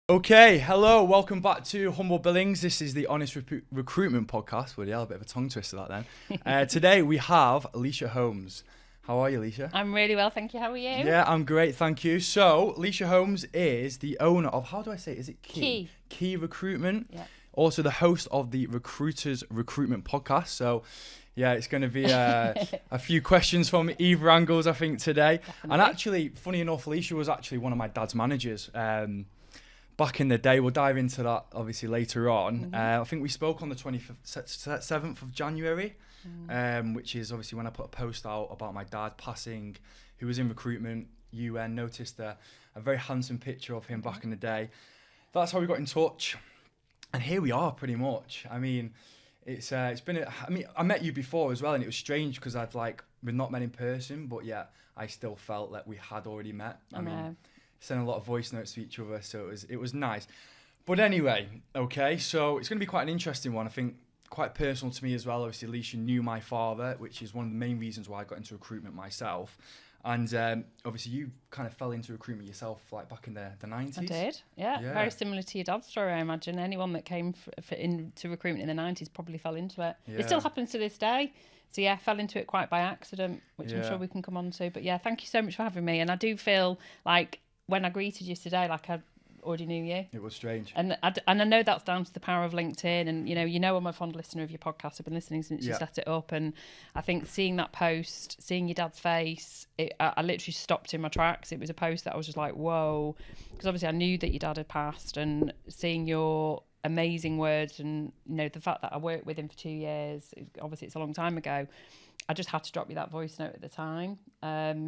Okay, hello, welcome back to Humble Billings. This is the Honest Recruitment Podcast. Well, yeah, a bit of a tongue twister that then. Today we have Lysha Holmes. How are you, Lysha? I'm really well, thank you. How are you? Yeah, I'm great, thank you. So, Lysha Holmes is the owner of, how do I say it? Is it Key? Key Recruitment. Yeah. Also the host of the Recruiters Recruitment Podcast. So, yeah, it's going to be a few questions from either angles, I think, today. Definitely. And actually, funny enough, Lysha was actually one of my dad's managers. Back in the day. We'll dive into that obviously later on. I think we spoke on the 27th of January, which is obviously when I put a post out about my dad passing, who was in recruitment. You noticed a very handsome picture of him back in the day. That's how we got in touch, and here we are pretty much. I mean, it's been I met you before as well, and it was strange because we've not met in person, but yeah, I still felt that we had already met. I mean, sent a lot of voice notes to each other, so it was nice. But anyway, okay, so it's going to be quite an interesting one. I think quite personal to me as well. Obviously, Lysha knew my father, which is one of the main reasons why I got into recruitment myself. And obviously, you kind of fell into recruitment yourself, like back in the 90s. I did, yeah. Very similar to your dad's story, I imagine. Anyone that came into recruitment in the 90s probably fell into it. Yeah. It still happens to this day. So yeah, fell into it quite by accident, which I'm sure we can come on to. But yeah, thank you so much for having me. And I do feel like when I greeted you today, like I already knew you. It was strange. And I know that's down to the power of LinkedIn. And, you know I'm a fond listener of your podcast. I've been listening since you set it up. And I think seeing that post, seeing your dad's face, I literally stopped in my tracks. It was a post that I was just like, whoa. Because obviously I knew that your dad had passed, and seeing your amazing words and, the fact that I worked with him for 2 years, obviously it's a long time ago. I just had to drop you that voice note at the time,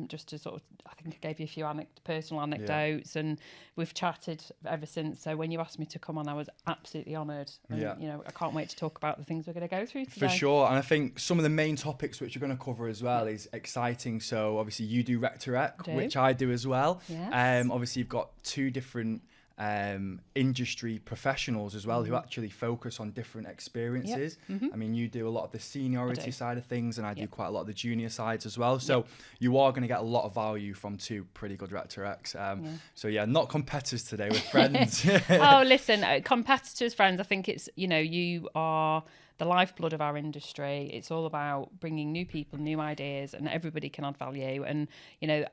just to sort of, I think I gave you a few personal anecdotes, and we've chatted ever since. So when you asked me to come on, I was absolutely honoured. And, I can't wait to talk about the things we're going to go through today. For sure. And I think some of the main topics which you're going to cover as well is exciting. So obviously you do Rec to Rec, which I do as well. Yes. Obviously you've got two different industry professionals as well who actually focus on different experiences. I mean, you do a lot of the seniority side of things, and I do quite a lot of the junior sides as well. So you are going to get a lot of value from two pretty good Rec to Recs. So yeah, not competitors today, we're friends. Oh, listen, competitors, friends. I think it's, you are the lifeblood of our industry. It's all about bringing new people, new ideas, and everybody can add value. And,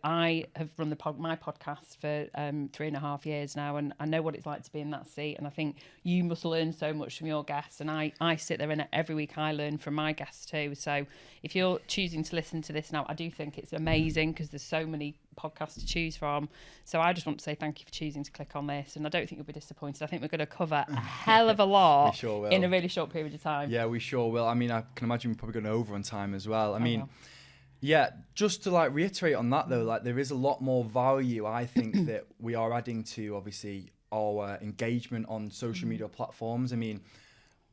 I have run my podcast for 3.5 years now, and I know what it's like to be in that seat. And I think you must learn so much from your guests. And I sit there and every week I learn from my guests too. So if you're choosing to listen to this now, I do think it's amazing because there's so many podcasts to choose from. So I just want to say thank you for choosing to click on this, and I don't think you'll be disappointed. I think we're going to cover a hell of a lot in a really short period of time. Yeah, we sure will. I mean, I can imagine we're probably going over on time as well. I mean, yeah, just to reiterate on that though, there is a lot more value I think that we are adding to obviously our engagement on social media platforms. I mean,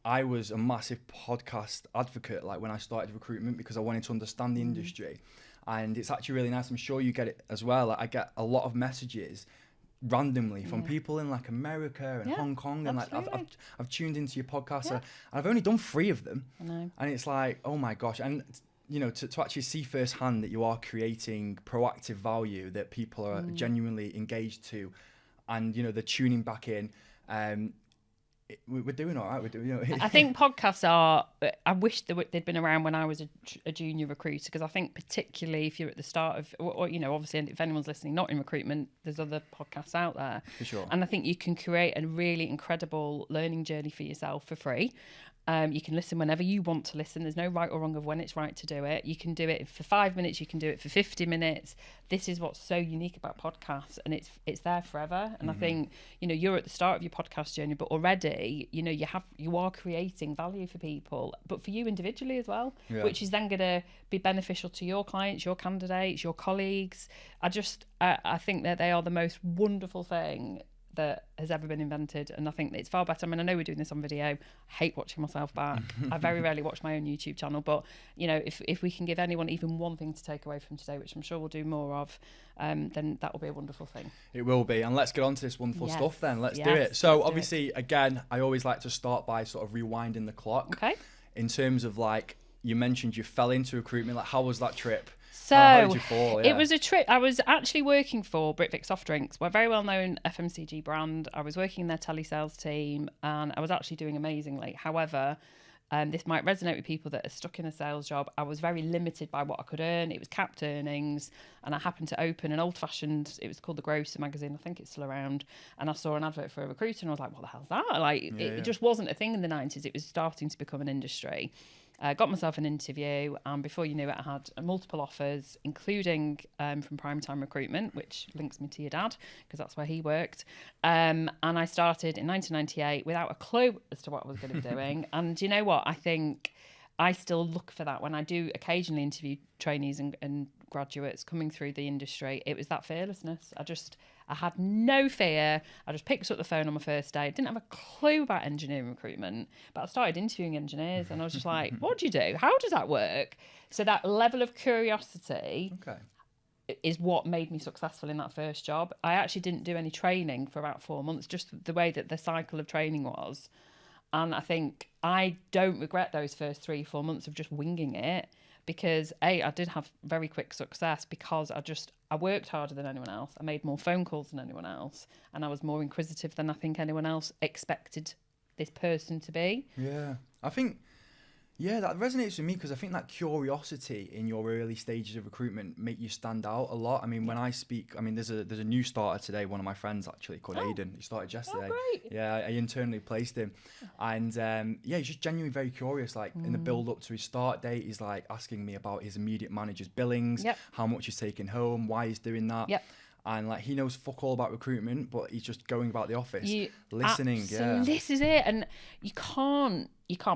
I was a massive podcast advocate when I started recruitment because I wanted to understand the industry. And it's actually really nice. I'm sure you get it as well. I get a lot of messages randomly from people in America and Hong Kong, and I've tuned into your podcast. And I've only done 3 of them. I know. And it's like, oh my gosh. And to actually see firsthand that you are creating proactive value that people are genuinely engaged to, and they're tuning back in. We're doing all right. We're doing. I think podcasts are. I wish they'd been around when I was a junior recruiter, because I think particularly if you're at the start of, or obviously if anyone's listening not in recruitment, there's other podcasts out there. For sure. And I think you can create a really incredible learning journey for yourself for free. You can listen whenever you want to listen. There's no right or wrong of when it's right to do it. You can do it for 5 minutes. You can do it for 50 minutes. This is what's so unique about podcasts, and it's there forever. And I think, you're at the start of your podcast journey, but already, you are creating value for people, but for you individually as well, which is then going to be beneficial to your clients, your candidates, your colleagues. I think that they are the most wonderful thing that has ever been invented, and I think it's far better. I mean, I know we're doing this on video. I hate watching myself back. I very rarely watch my own YouTube channel, but if we can give anyone even one thing to take away from today, which I'm sure we'll do more of, then that will be a wonderful thing. It will be. And let's get on to this wonderful stuff then. Let's do it. So obviously, again, I always like to start by sort of rewinding the clock. Okay. In terms of you mentioned you fell into recruitment. How was that trip? So how did you fall? it was a trip. I was actually working for Britvic Soft Drinks. We're a very well-known FMCG brand. I was working in their telesales team, and I was actually doing amazingly. However, this might resonate with people that are stuck in a sales job. I was very limited by what I could earn. It was capped earnings, and I happened to open an old-fashioned, it was called The Grocer magazine, I think it's still around, and I saw an advert for a recruiter, and I was like, what the hell's that? Like, it just wasn't a thing in the 90s. It was starting to become an industry. Got myself an interview, and before you knew it, I had multiple offers, including from Primetime Recruitment, which links me to your dad, because that's where he worked. And I started in 1998 without a clue as to what I was going to be doing. And you know what? I think I still look for that when I do occasionally interview trainees and graduates coming through the industry. It was that fearlessness. I had no fear. I just picked up the phone on my first day. I didn't have a clue about engineering recruitment, but I started interviewing engineers, and I was just like, what do you do? How does that work? So that level of curiosity is what made me successful in that first job. I actually didn't do any training for about 4 months, just the way that the cycle of training was. And I think I don't regret those first 3-4 months of just winging it, because I did have very quick success because I worked harder than anyone else. I made more phone calls than anyone else, and I was more inquisitive than I think anyone else expected this person to be. Yeah, I think, that resonates with me, because I think that curiosity in your early stages of recruitment make you stand out a lot. I mean, when I speak, there's a new starter today, one of my friends actually, called Aidan. He started yesterday. Oh, great. Yeah, I internally placed him. And he's just genuinely very curious. Like in the build up to his start date, he's like asking me about his immediate manager's billings, how much he's taking home, why he's doing that. And like, he knows fuck all about recruitment, but he's just going about the office, listening. This is it. And you can't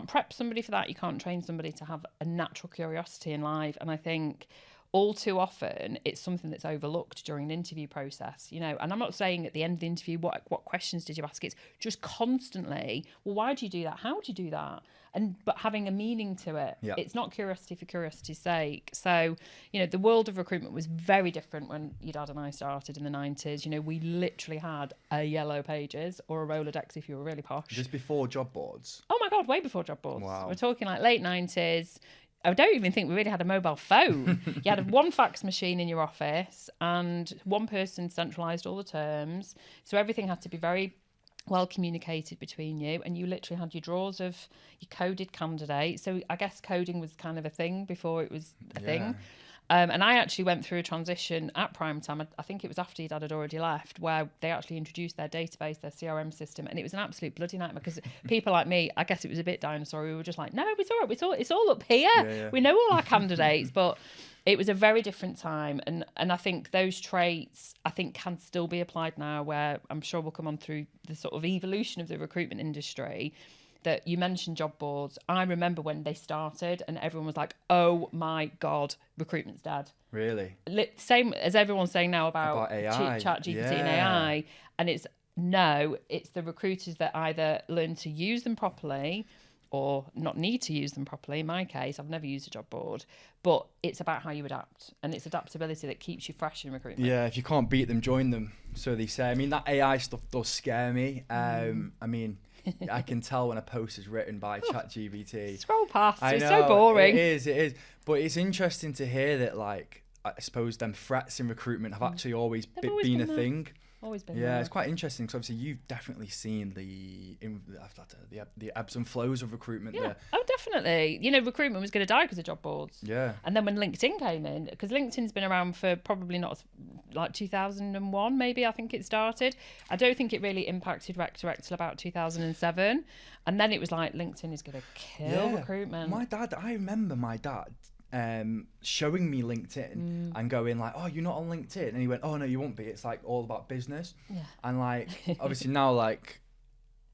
prep somebody for that. You can't train somebody to have a natural curiosity in life. And I think all too often it's something that's overlooked during an interview process, and I'm not saying at the end of the interview, what questions did you ask? It's just constantly, well, why do you do that? How do you do that? But having a meaning to it. It's not curiosity for curiosity's sake. So, the world of recruitment was very different when your dad and I started in the 90s. We literally had a Yellow Pages or a Rolodex if you were really posh. Just before job boards? Oh my God, way before job boards. Wow. We're talking like late 90s. I don't even think we really had a mobile phone. You had one fax machine in your office, and one person centralised all the terms. So everything had to be very well communicated between you, and you literally had your drawers of your coded candidates. So I guess coding was kind of a thing before it was a thing. And I actually went through a transition at Primetime. I think it was after your dad had already left, where they actually introduced their database, their CRM system, and it was an absolute bloody nightmare, because people like me, I guess it was a bit dinosaur. We were just like, no, it's all right. It's all up here. We know all our candidates, but it was a very different time. And I think those traits, can still be applied now, where I'm sure we'll come on through the sort of evolution of the recruitment industry. That you mentioned job boards. I remember when they started and everyone was like, oh my God, recruitment's dead. Really? Same as everyone's saying now about AI. Chat GPT and AI. And it's the recruiters that either learn to use them properly or not need to use them properly. In my case, I've never used a job board, but it's about how you adapt, and it's adaptability that keeps you fresh in recruitment. Yeah, if you can't beat them, join them, so they say. That AI stuff does scare me. I can tell when a post is written by ChatGPT. Scroll past. It's so boring. It is. But it's interesting to hear that, like, I suppose them threats in recruitment have actually always been a thing. Always been. Yeah, it's quite interesting, because obviously you've definitely seen the ebbs and flows of recruitment there. Oh, definitely. Recruitment was going to die because of job boards. Yeah. And then when LinkedIn came in, because LinkedIn's been around for probably not like 2001, maybe, I think it started. I don't think it really impacted rec to rec till about 2007. And then it was like, LinkedIn is going to kill recruitment. I remember my dad showing me LinkedIn and going like, oh, you're not on LinkedIn? And he went, oh no, you won't be, it's like all about business. And like, obviously now, like,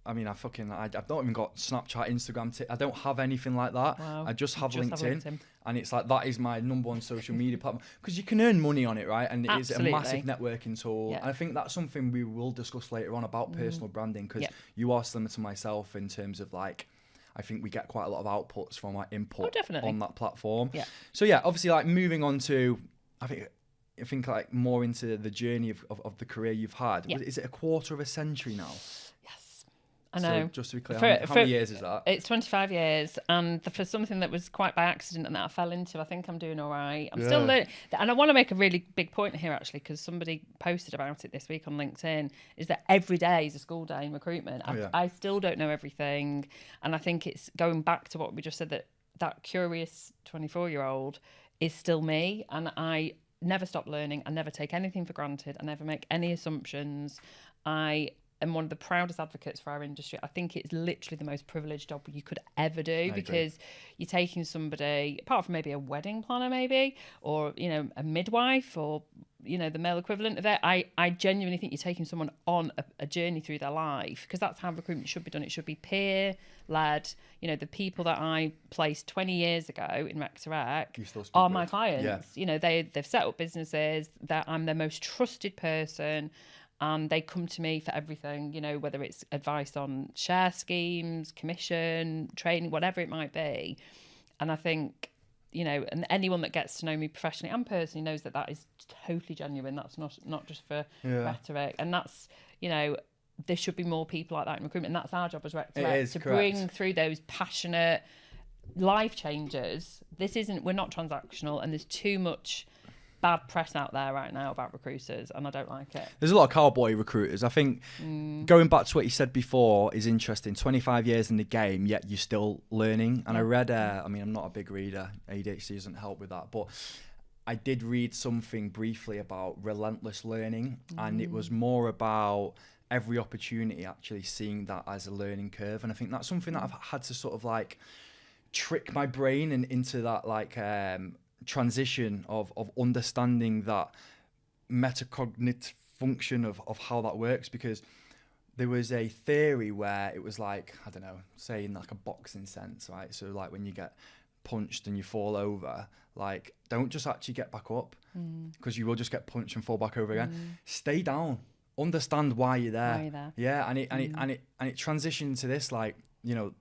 I've not even got Snapchat, Instagram, I don't have anything like that. Wow. I just have LinkedIn. And it's like, that is my number one social media platform, because you can earn money on it, right? And it is a massive networking tool. And I think that's something we will discuss later on about personal branding, because you are similar to myself in terms of, like, I think we get quite a lot of outputs from our input on that platform. So obviously, like, moving on to, I think like more into the journey of the career you've had. Is it a quarter of a century now? Yes. I know. So just to be clear, how many years is that? It's 25 years, and for something that was quite by accident and that I fell into, I think I'm doing all right. I'm still learning, and I want to make a really big point here actually, because somebody posted about it this week on LinkedIn, is that every day is a school day in recruitment. I still don't know everything, and I think it's going back to what we just said, that curious 24-year-old is still me, and I never stop learning. I never take anything for granted. I never make any assumptions. I am one of the proudest advocates for our industry. I think it's literally the most privileged job you could ever do, because you're taking somebody, apart from maybe a wedding planner maybe, or, you know, a midwife, or, you know, the male equivalent of it. I genuinely think you're taking someone on a journey through their life, because that's how recruitment should be done. It should be peer-led. You know, the people that I placed 20 years ago in Rec to Rec are my clients. Yeah. You know, they've set up businesses, that I'm their most trusted person, and they come to me for everything, you know, whether it's advice on share schemes, commission, training, whatever it might be. And I think, you know, and anyone that gets to know me professionally and personally knows that that is totally genuine. That's not just for rhetoric. And that's, you know, there should be more people like that in recruitment. And that's our job as Rec to Rec, to bring through those passionate life changers. We're not transactional, and there's too much bad press out there right now about recruiters, and I don't like it. There's a lot of cowboy recruiters. I think going back to what you said before is interesting. 25 years in the game, yet you're still learning. And I read, I mean, I'm not a big reader. ADHD doesn't help with that. But I did read something briefly about relentless learning. And it was more about every opportunity actually seeing that as a learning curve. And I think that's something that I've had to sort of like trick my brain into that like... transition of understanding that metacognitive function of how that works, because there was a theory where it was like, I don't know, say in like a boxing sense, right? So like when you get punched and you fall over, like don't just actually get back up, because you will just get punched and fall back over again. Stay down, understand why you're there. Yeah, and it transitioned to this, like, you know,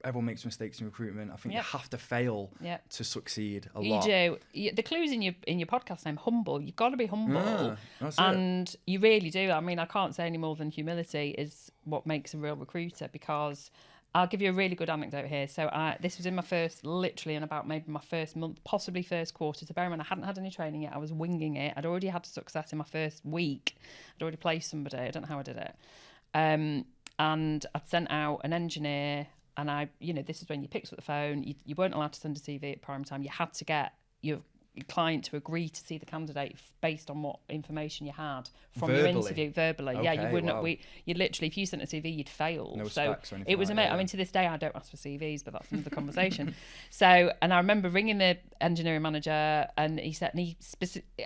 everyone makes mistakes in recruitment. I think you have to fail to succeed a lot. You do. The clue's in your podcast name, humble. You've got to be humble. And you really do. I mean, I can't say any more than humility is what makes a real recruiter, because I'll give you a really good anecdote here. So this was in my first, literally in about maybe my first month, possibly first quarter. So bear in mind, I hadn't had any training yet. I was winging it. I'd already had success in my first week. I'd already placed somebody. I don't know how I did it. And I'd sent out an engineer. And you know, this is when you picked up the phone. You weren't allowed to send a CV at prime time. You had to get your client to agree to see the candidate based on what information you had from your interview verbally. Okay, you wouldn't. Wow. You literally, if you sent a CV, you'd fail. No specs or anything. It was amazing. I mean, to this day, I don't ask for CVs, but that's another conversation. And I remember ringing the engineering manager, and he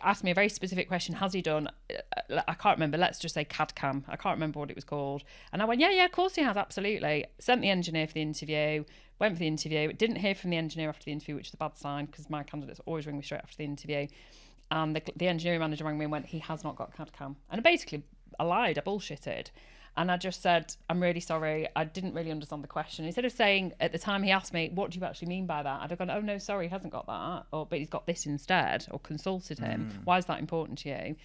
asked me a very specific question. Has he done? I can't remember. Let's just say CAD CAM. I can't remember what it was called. And I went, yeah, of course he has, absolutely. Sent the engineer for the interview. Went for the interview. Didn't hear from the engineer after the interview, which is a bad sign, because my candidates always ring me straight after the interview. And the engineering manager rang me and went, he has not got CAD CAM. And basically, I lied, I bullshitted. And I just said, I'm really sorry, I didn't really understand the question. Instead of saying, at the time he asked me, what do you actually mean by that? I'd have gone, oh no, sorry, he hasn't got that. But he's got this instead, or consulted him. Why is that important to you?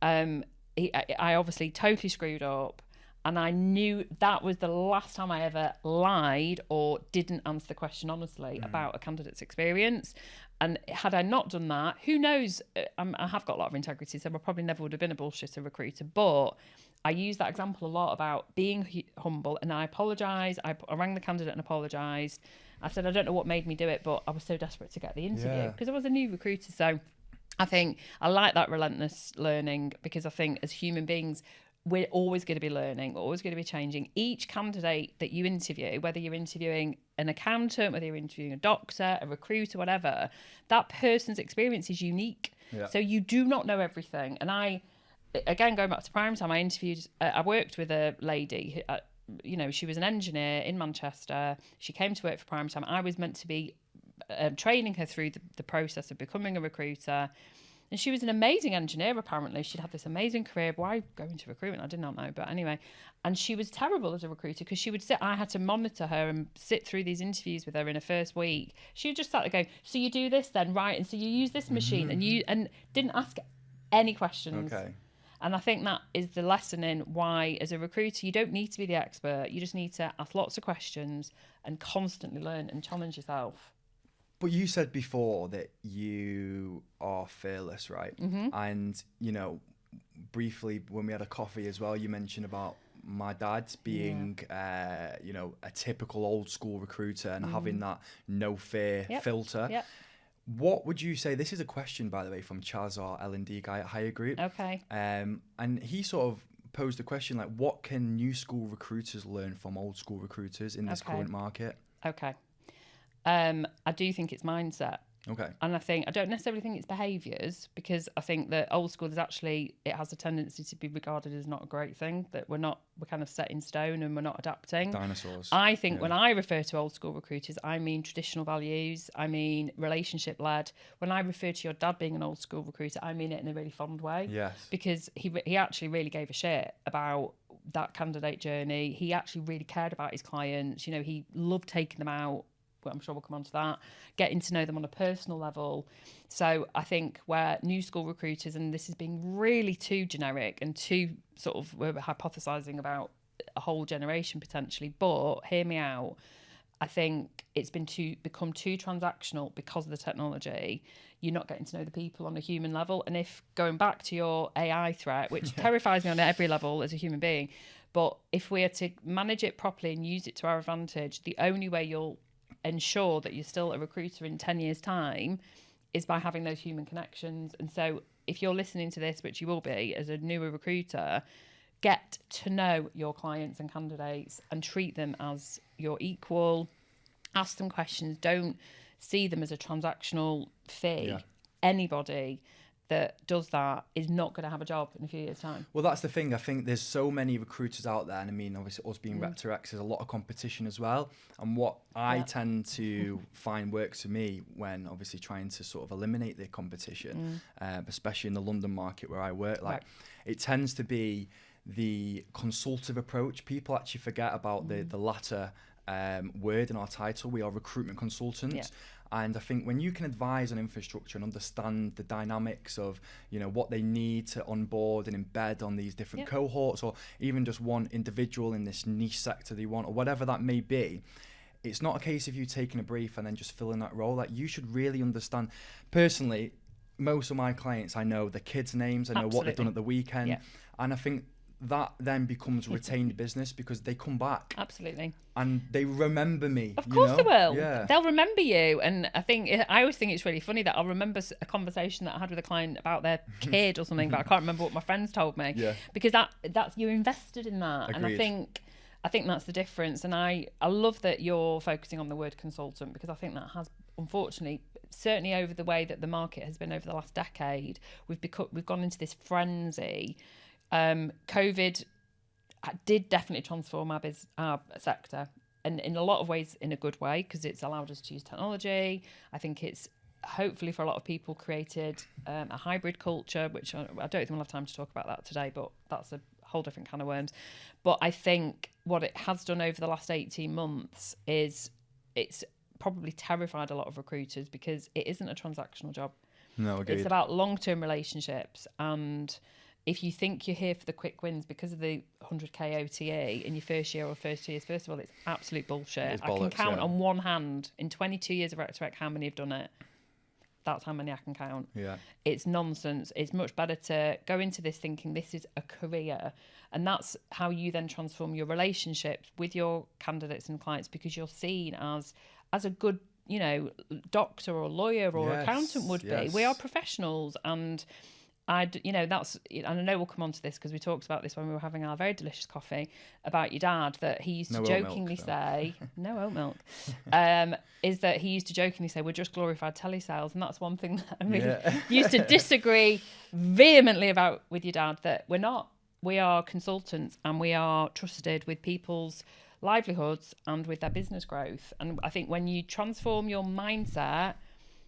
I obviously totally screwed up. And I knew that was the last time I ever lied or didn't answer the question honestly about a candidate's experience. And had I not done that, who knows? I have got a lot of integrity, so I probably never would have been a bullshitter recruiter. But I use that example a lot about being humble. And I apologised. I rang the candidate and apologised. I said, I don't know what made me do it, but I was so desperate to get the interview because I was a new recruiter. So I think I like that relentless learning, because I think as human beings, we're always going to be learning, we're always going to be changing. Each candidate that you interview, whether you're interviewing an accountant, whether you're interviewing a doctor, a recruiter, whatever, that person's experience is unique. Yeah. So you do not know everything. And again, going back to prime time, I worked with a lady, you know, she was an engineer in Manchester. She came to work for prime time. I was meant to be training her through the process of becoming a recruiter. And she was an amazing engineer, apparently. She'd had this amazing career. Why go into recruitment? I did not know. But anyway, and she was terrible as a recruiter, because she would I had to monitor her and sit through these interviews with her in her first week. She would just sat there going, so you do this then, right? And so you use this machine, and didn't ask any questions. Okay. And I think that is the lesson in why, as a recruiter, you don't need to be the expert. You just need to ask lots of questions and constantly learn and challenge yourself. But you said before that you are fearless, right? Mm-hmm. And, you know, briefly when we had a coffee as well, you mentioned about my dad being, you know, a typical old school recruiter and having that no fear filter. Yep. What would you say? This is a question, by the way, from Chaz, our L&D guy at Hire Group. Okay. And he sort of posed the question, like, what can new school recruiters learn from old school recruiters in this current market? Okay. I do think it's mindset. Okay. And I don't necessarily think it's behaviours, because I think that old school it has a tendency to be regarded as not a great thing, that we're kind of set in stone and we're not adapting. Dinosaurs. I think when I refer to old school recruiters, I mean traditional values, I mean relationship led. When I refer to your dad being an old school recruiter, I mean it in a really fond way. Yes. Because he actually really gave a shit about that candidate journey. He actually really cared about his clients. You know, he loved taking them out. But I'm sure we'll come on to that, getting to know them on a personal level. So I think where new school recruiters, and this is being really too generic and too sort of, we're hypothesising about a whole generation potentially, but hear me out. I think it's become too transactional because of the technology. You're not getting to know the people on a human level. And if going back to your AI threat, which terrifies me on every level as a human being, but if we are to manage it properly and use it to our advantage, the only way you'll ensure that you're still a recruiter in 10 years' time is by having those human connections. And so if you're listening to this, which you will be as a newer recruiter, get to know your clients and candidates and treat them as your equal. Ask them questions. Don't see them as a transactional fee. Yeah. Anybody that does that is not going to have a job in a few years' time. Well, that's the thing. I think there's so many recruiters out there, and I mean, obviously, us being Rep2X, there's a lot of competition as well. And what I tend to find works for me when obviously trying to sort of eliminate the competition, especially in the London market where I work, like it tends to be the consultative approach. People actually forget about the latter word in our title. We are recruitment consultants. Yeah. And I think when you can advise on infrastructure and understand the dynamics of, you know, what they need to onboard and embed on these different cohorts, or even just one individual in this niche sector they want, or whatever that may be, it's not a case of you taking a brief and then just filling that role. Like, you should really understand. Personally, most of my clients, I know the kids' names, I know what they've done at the weekend. Yeah. And I think that then becomes retained business because they come back. Absolutely. And they remember me. Of course they will. Yeah. They'll remember you. And I always think it's really funny that I'll remember a conversation that I had with a client about their kid or something, but I can't remember what my friends told me. Yeah. Because that's you're invested in that. Agreed. And I think that's the difference. And I love that you're focusing on the word consultant, because I think that has, unfortunately, certainly over the way that the market has been over the last decade, we've gone into this frenzy. COVID did definitely transform our sector, and in a lot of ways in a good way, because it's allowed us to use technology. I think it's hopefully for a lot of people created a hybrid culture, which I don't think we'll have time to talk about that today, but that's a whole different can of worms. But I think what it has done over the last 18 months is it's probably terrified a lot of recruiters, because it isn't a transactional job. No, agreed. It's about long-term relationships. And if you think you're here for the quick wins because of the 100k OTE in your first year or first 2 years, first of all, it's absolute bullshit. I can count on one hand in 22 years of Rec2Rec how many have done it. That's how many I can count. Yeah. It's nonsense. It's much better to go into this thinking this is a career. And that's how you then transform your relationships with your candidates and clients, because you're seen as a good, you know, doctor or lawyer or accountant would be. We are professionals. And that's, and I know we'll come on to this because we talked about this when we were having our very delicious coffee, about your dad, that he used to jokingly say, no oat milk, is that he used to jokingly say, we're just glorified telesales. And that's one thing that I really used to disagree vehemently about with your dad, that we're not. We are consultants, and we are trusted with people's livelihoods and with their business growth. And I think when you transform your mindset,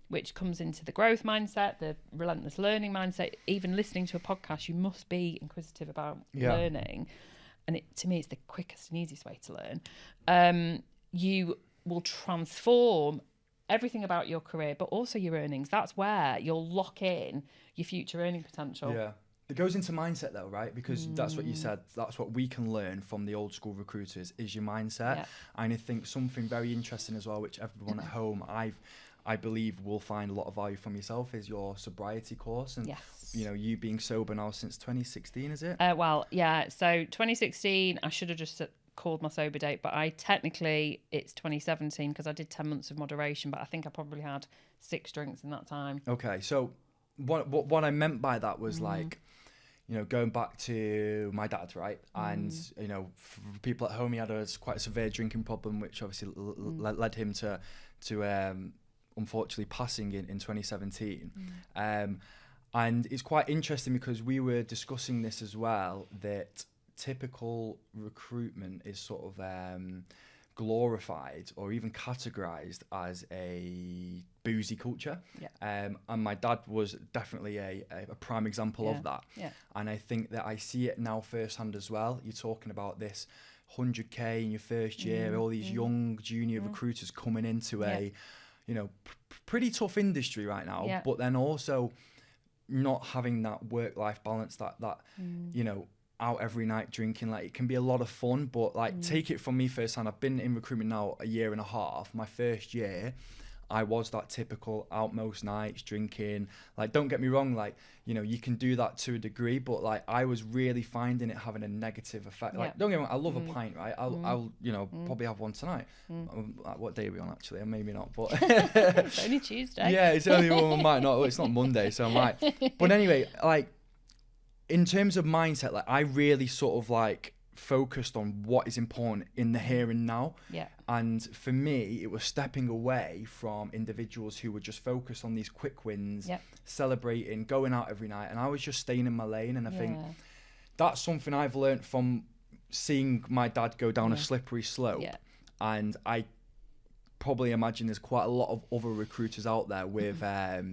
which comes into the growth mindset, the relentless learning mindset, even listening to a podcast, you must be inquisitive about learning. And to me, it's the quickest and easiest way to learn. You will transform everything about your career, but also your earnings. That's where you'll lock in your future earning potential. Yeah. that goes into mindset though, right? Because that's what you said. That's what we can learn from the old school recruiters is your mindset. Yeah. And I think something very interesting as well, which everyone at home, I believe will find a lot of value from yourself, is your sobriety course. And you know, you being sober now since 2016, is it? Well, yeah. So 2016, I should have just called my sober date, but it's 2017 because I did 10 months of moderation, but I think I probably had 6 drinks in that time. Okay, so what I meant by that was like, you know, going back to my dad, right? And, you know, for people at home, he had quite a severe drinking problem, which obviously led him to unfortunately passing in 2017. And it's quite interesting because we were discussing this as well, that typical recruitment is sort of glorified or even categorized as a boozy culture. And my dad was definitely a prime example of that. And I think that I see it now firsthand as well. You're talking about this 100K in your first year, all these young junior recruiters coming into a, you know, pretty tough industry right now, but then also not having that work-life balance, that you know, out every night drinking. Like, it can be a lot of fun, but like, take it from me firsthand. I've been in recruitment now a year and a half. My first year, I was that typical out most nights drinking. Like, don't get me wrong, like, you know, you can do that to a degree, but like, I was really finding it having a negative effect. Like, don't get me wrong, I love a pint, right? I'll you know, probably have one tonight. What day are we on actually? Maybe not, but it's only Tuesday. Yeah, it's only one. Might not. Well, it's not Monday, so I might. But anyway, like, in terms of mindset, like, I really sort of like focused on what is important in the here and now. And for me, it was stepping away from individuals who would just focus on these quick wins, celebrating, going out every night, and I was just staying in my lane. And I think that's something I've learned from seeing my dad go down a slippery slope. And I probably imagine there's quite a lot of other recruiters out there with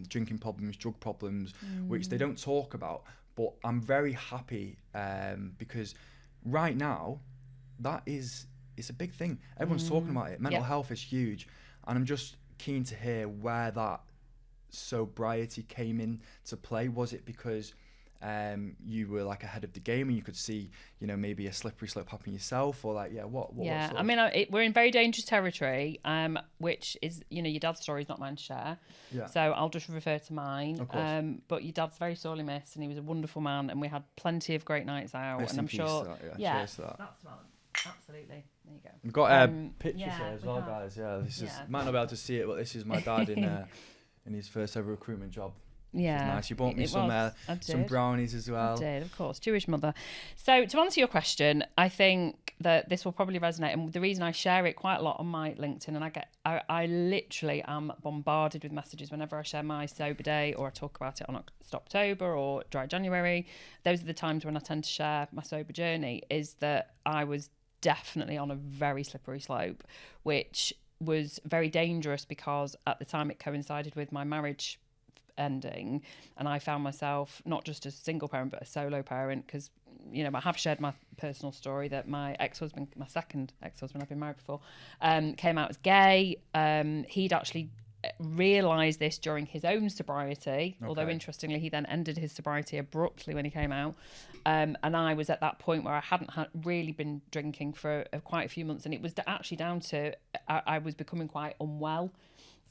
drinking problems, drug problems, which they don't talk about. But I'm very happy because right now, it's a big thing. Everyone's talking about it. Mental health is huge. And I'm just keen to hear where that sobriety came into play. Was it because you were like ahead of the game and you could see, you know, maybe a slippery slope happen yourself, or like, what I mean, we're in very dangerous territory, which is, you know, your dad's story is not mine to share, so I'll just refer to mine. But your dad's very sorely missed, and he was a wonderful man, and we had plenty of great nights out. Rest and I'm sure cheers to that. That's fine. Absolutely. There you go. We've got pictures here as well, guys. This is, might not be able to see it, but this is my dad in his first ever recruitment job. Nice. You bought me some brownies as well. I did, of course. Jewish mother. So to answer your question, I think that this will probably resonate, and the reason I share it quite a lot on my LinkedIn, and I literally am bombarded with messages whenever I share my sober day, or I talk about it on Stoptober or Dry January. Those are the times when I tend to share my sober journey, is that I was definitely on a very slippery slope, which was very dangerous because at the time it coincided with my marriage ending, and I found myself not just a single parent but a solo parent, because, you know, I have shared my personal story that my ex-husband, my second ex-husband, I've been married before, came out as gay. He'd actually realised this during his own sobriety, although interestingly he then ended his sobriety abruptly when he came out, and I was at that point where I hadn't really been drinking for quite a few months, and it was actually down to I was becoming quite unwell.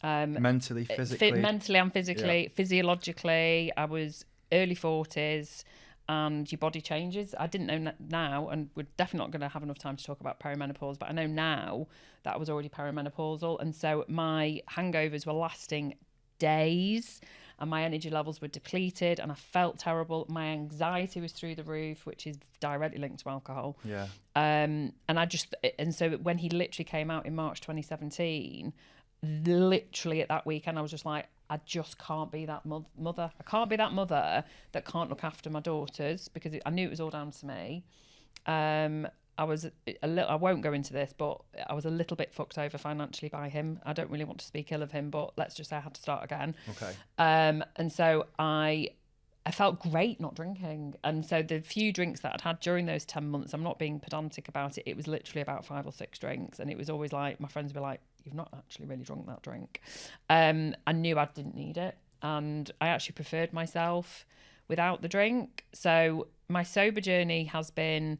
Mentally, physically. Mentally and physically, physiologically. I was early 40s, and your body changes. I didn't know now, and we're definitely not going to have enough time to talk about perimenopause, but I know now that I was already perimenopausal, and so my hangovers were lasting days, and my energy levels were depleted, and I felt terrible. My anxiety was through the roof, which is directly linked to alcohol. And so when he literally came out in March 2017, literally at that weekend I was just like, I just can't be that mother. I can't be that mother that can't look after my daughters, because I knew it was all down to me. I was I won't go into this, but I was a little bit fucked over financially by him. I don't really want to speak ill of him, but let's just say I had to start again. And so I felt great not drinking. And so the few drinks that I'd had during those 10 months, I'm not being pedantic about it, it was literally about 5 or 6 drinks. And it was always like, my friends were like, you've not actually really drunk that drink. I knew I didn't need it. And I actually preferred myself without the drink. So my sober journey has been,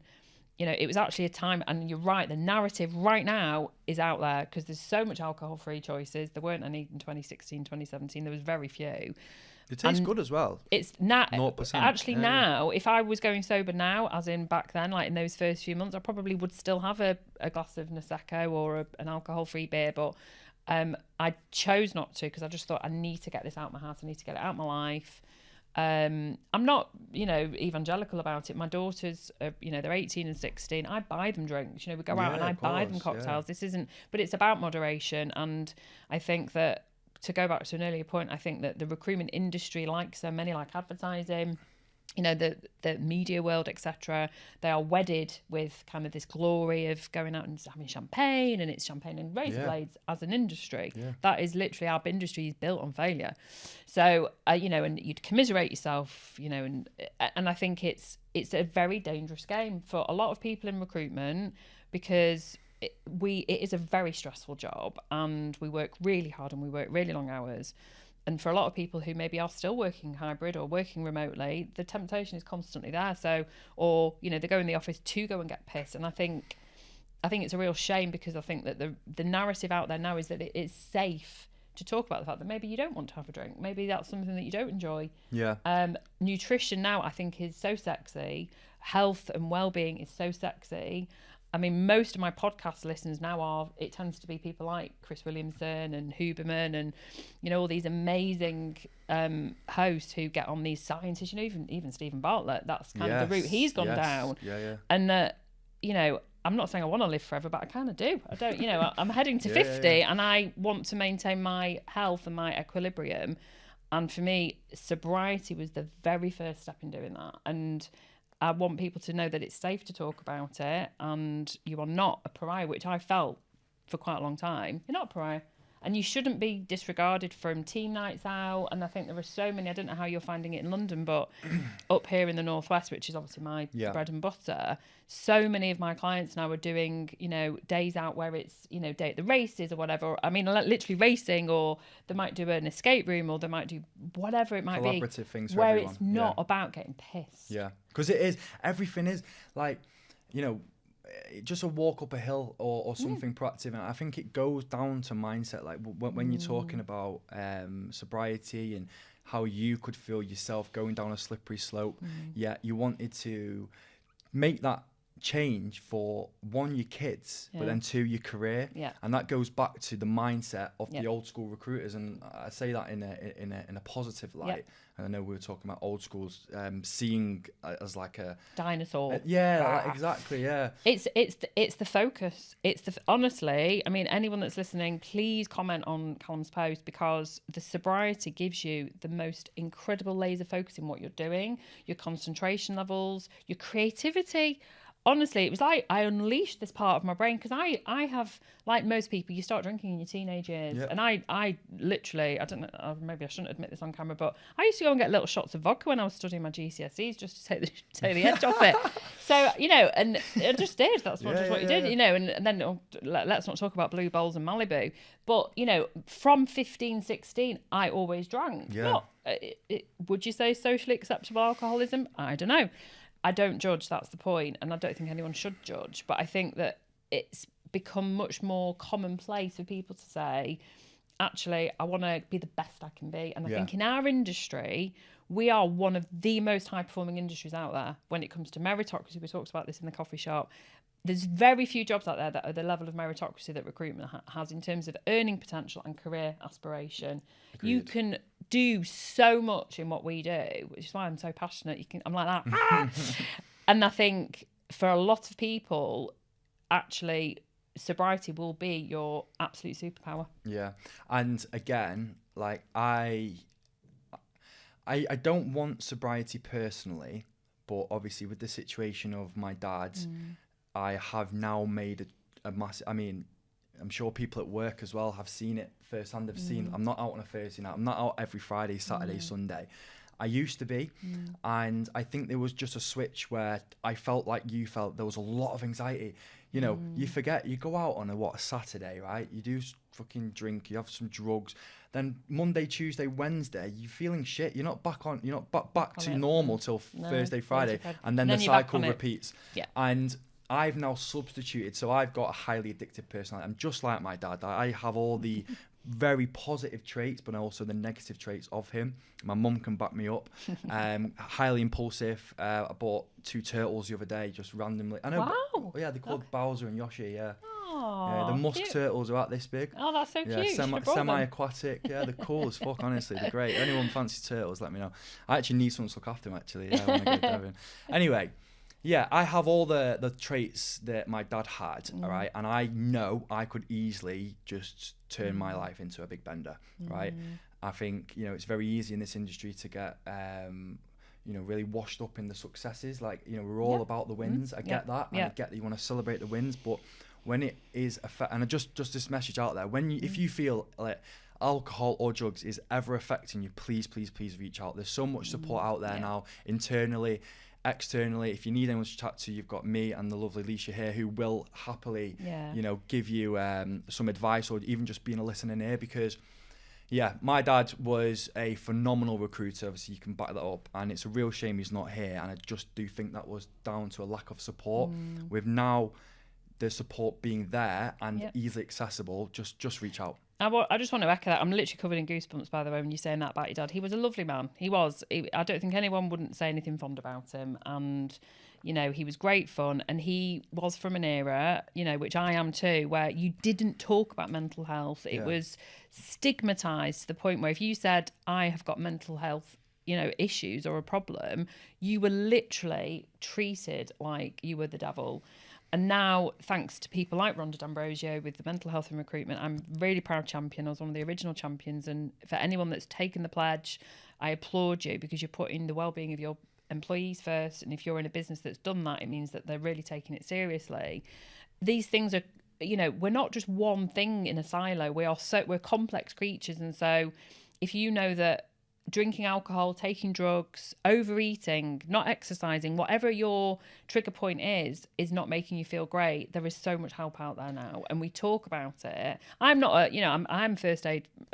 you know, it was actually a time, and you're right, the narrative right now is out there because there's so much alcohol-free choices. There weren't any in 2016, 2017. There was very few. It tastes good as well. It's now 0%. actually now. If I was going sober now, as in back then, like in those first few months, I probably would still have a glass of Prosecco or an alcohol-free beer. But I chose not to because I just thought I need to get this out of my house. I need to get it out of my life. I'm not, you know, evangelical about it. My daughters, you know, they're 18 and 16. I buy them drinks. You know, we go out and I buy them cocktails. This isn't, but it's about moderation. And I think that, to go back to an earlier point, I think that the recruitment industry, like so many, like advertising, you know, the media world, etc., they are wedded with kind of this glory of going out and having champagne, and it's champagne and razor blades as an industry. That is literally, our industry is built on failure. So, you know, and you'd commiserate yourself, you know, and I think it's a very dangerous game for a lot of people in recruitment, because it is a very stressful job, and we work really hard and we work really long hours. And for a lot of people who maybe are still working hybrid or working remotely, the temptation is constantly there. So, or, you know, they go in the office to go and get pissed. And I think it's a real shame, because I think that the narrative out there now is that it is safe to talk about the fact that maybe you don't want to have a drink. Maybe that's something that you don't enjoy. Nutrition now, I think, is so sexy. Health and well-being is so sexy. I mean, most of my podcast listeners now it tends to be people like Chris Williamson and Huberman and, you know, all these amazing hosts who get on these scientists, you know, even Stephen Bartlett, that's kind of the route he's gone down. And, you know, I'm not saying I want to live forever, but I kind of do. I don't, you know, I'm heading to 50 and I want to maintain my health and my equilibrium. And for me, sobriety was the very first step in doing that. And I want people to know that it's safe to talk about it, and you are not a pariah, which I felt for quite a long time. You're not a pariah, and you shouldn't be disregarded from team nights out. And I think there are so many, I don't know how you're finding it in London, but up here in the Northwest, which is obviously my bread and butter, so many of my clients now are doing, you know, days out where it's, you know, day at the races or whatever. I mean, literally racing, or they might do an escape room, or they might do whatever it might be. Collaborative things for where everyone. it's not about getting pissed. Yeah, because it is. Everything is like, you know, just a walk up a hill or something proactive. And I think it goes down to mindset. Like when you're talking about sobriety and how you could feel yourself going down a slippery slope, you wanted to make that change for one, your kids, but then two, your career. And that goes back to the mindset of the old school recruiters, and I say that in a positive light. And I know we were talking about old schools, seeing as like a dinosaur. Exactly. It's the focus. Honestly, I mean, anyone that's listening, please comment on Callum's post, because the sobriety gives you the most incredible laser focus in what you're doing, your concentration levels, your creativity. Honestly, it was like I unleashed this part of my brain, because I have, like most people, you start drinking in your teenage years. And I literally, I don't know, maybe I shouldn't admit this on camera, but I used to go and get little shots of vodka when I was studying my GCSEs just to take the edge off it. So, you know, and I just did. That's not just what you did, you know. And then let's not talk about Blue Bowls and Malibu. But, you know, from 15, 16, I always drank. Would you say socially acceptable alcoholism? I don't know. I don't judge, that's the point, and I don't think anyone should judge, but I think that it's become much more commonplace for people to say, actually, I want to be the best I can be. And I think in our industry, we are one of the most high-performing industries out there when it comes to meritocracy. We talked about this in the coffee shop. There's very few jobs out there that are the level of meritocracy that recruitment has in terms of earning potential and career aspiration. Agreed. You can do so much in what we do, which is why I'm so passionate. I'm like that. And I think for a lot of people, actually, sobriety will be your absolute superpower. Yeah. And again, like I don't want sobriety personally, but obviously with the situation of my dad, I have now made a massive, I mean, I'm sure people at work as well have seen it firsthand. They've seen, I'm not out on a Thursday night. I'm not out every Friday, Saturday, Sunday. I used to be. And I think there was just a switch where I felt like you felt there was a lot of anxiety. You know, you forget, you go out on a Saturday, right? You do fucking drink, you have some drugs. then Monday, Tuesday, Wednesday, you're feeling shit. You're not back to normal till Thursday, Friday, and then the cycle repeats. Yeah. And I've now substituted, so I've got a highly addictive personality. I'm just like my dad. I have all the very positive traits, but also the negative traits of him. My mum can back me up. Highly impulsive. I bought 2 turtles the other day, just randomly. I know. Wow. Yeah, they're called Bowser and Yoshi. Yeah. Oh, The musk cute. turtles are about this big. Oh, that's so cute. Semi-aquatic. Yeah, they're cool as fuck. Honestly, they're great. If anyone fancies turtles, let me know. I actually need someone to look after them. Actually, yeah, when I go to Devon. Anyway. Yeah, I have all the traits that my dad had, all right? And I know I could easily just turn my life into a big bender, right? I think, it's very easy in this industry to get, really washed up in the successes. Like, we're all about the wins. I get that. And I get that you want to celebrate the wins. But when it is, and just this message out there, if you feel like alcohol or drugs is ever affecting you, please reach out. There's so much support out there now, internally, externally. If you need anyone to chat to, you've got me and the lovely Lysha here, who will happily give you some advice, or even just being a listening ear, because my dad was a phenomenal recruiter. Obviously you can back that up, and it's a real shame he's not here, and I just do think that was down to a lack of support. With now the support being there and easily accessible, just reach out. I just want to echo that. I'm literally covered in goosebumps, by the way, when you're saying that about your dad. He was a lovely man. He was. I don't think anyone wouldn't say anything fond about him. And, he was great fun. And he was from an era, which I am too, where you didn't talk about mental health. It was stigmatised to the point where if you said, I have got mental health, issues or a problem, you were literally treated like you were the devil. And now, thanks to people like Rhonda D'Ambrosio with the mental health and recruitment, I'm really proud champion. I was one of the original champions. And for anyone that's taken the pledge, I applaud you, because you're putting the well-being of your employees first. And if you're in a business that's done that, it means that they're really taking it seriously. These things are, we're not just one thing in a silo. We're complex creatures. And so if you know that drinking alcohol, taking drugs, overeating, not exercising, whatever your trigger point is not making you feel great, there is so much help out there now, and we talk about it. I'm not I'm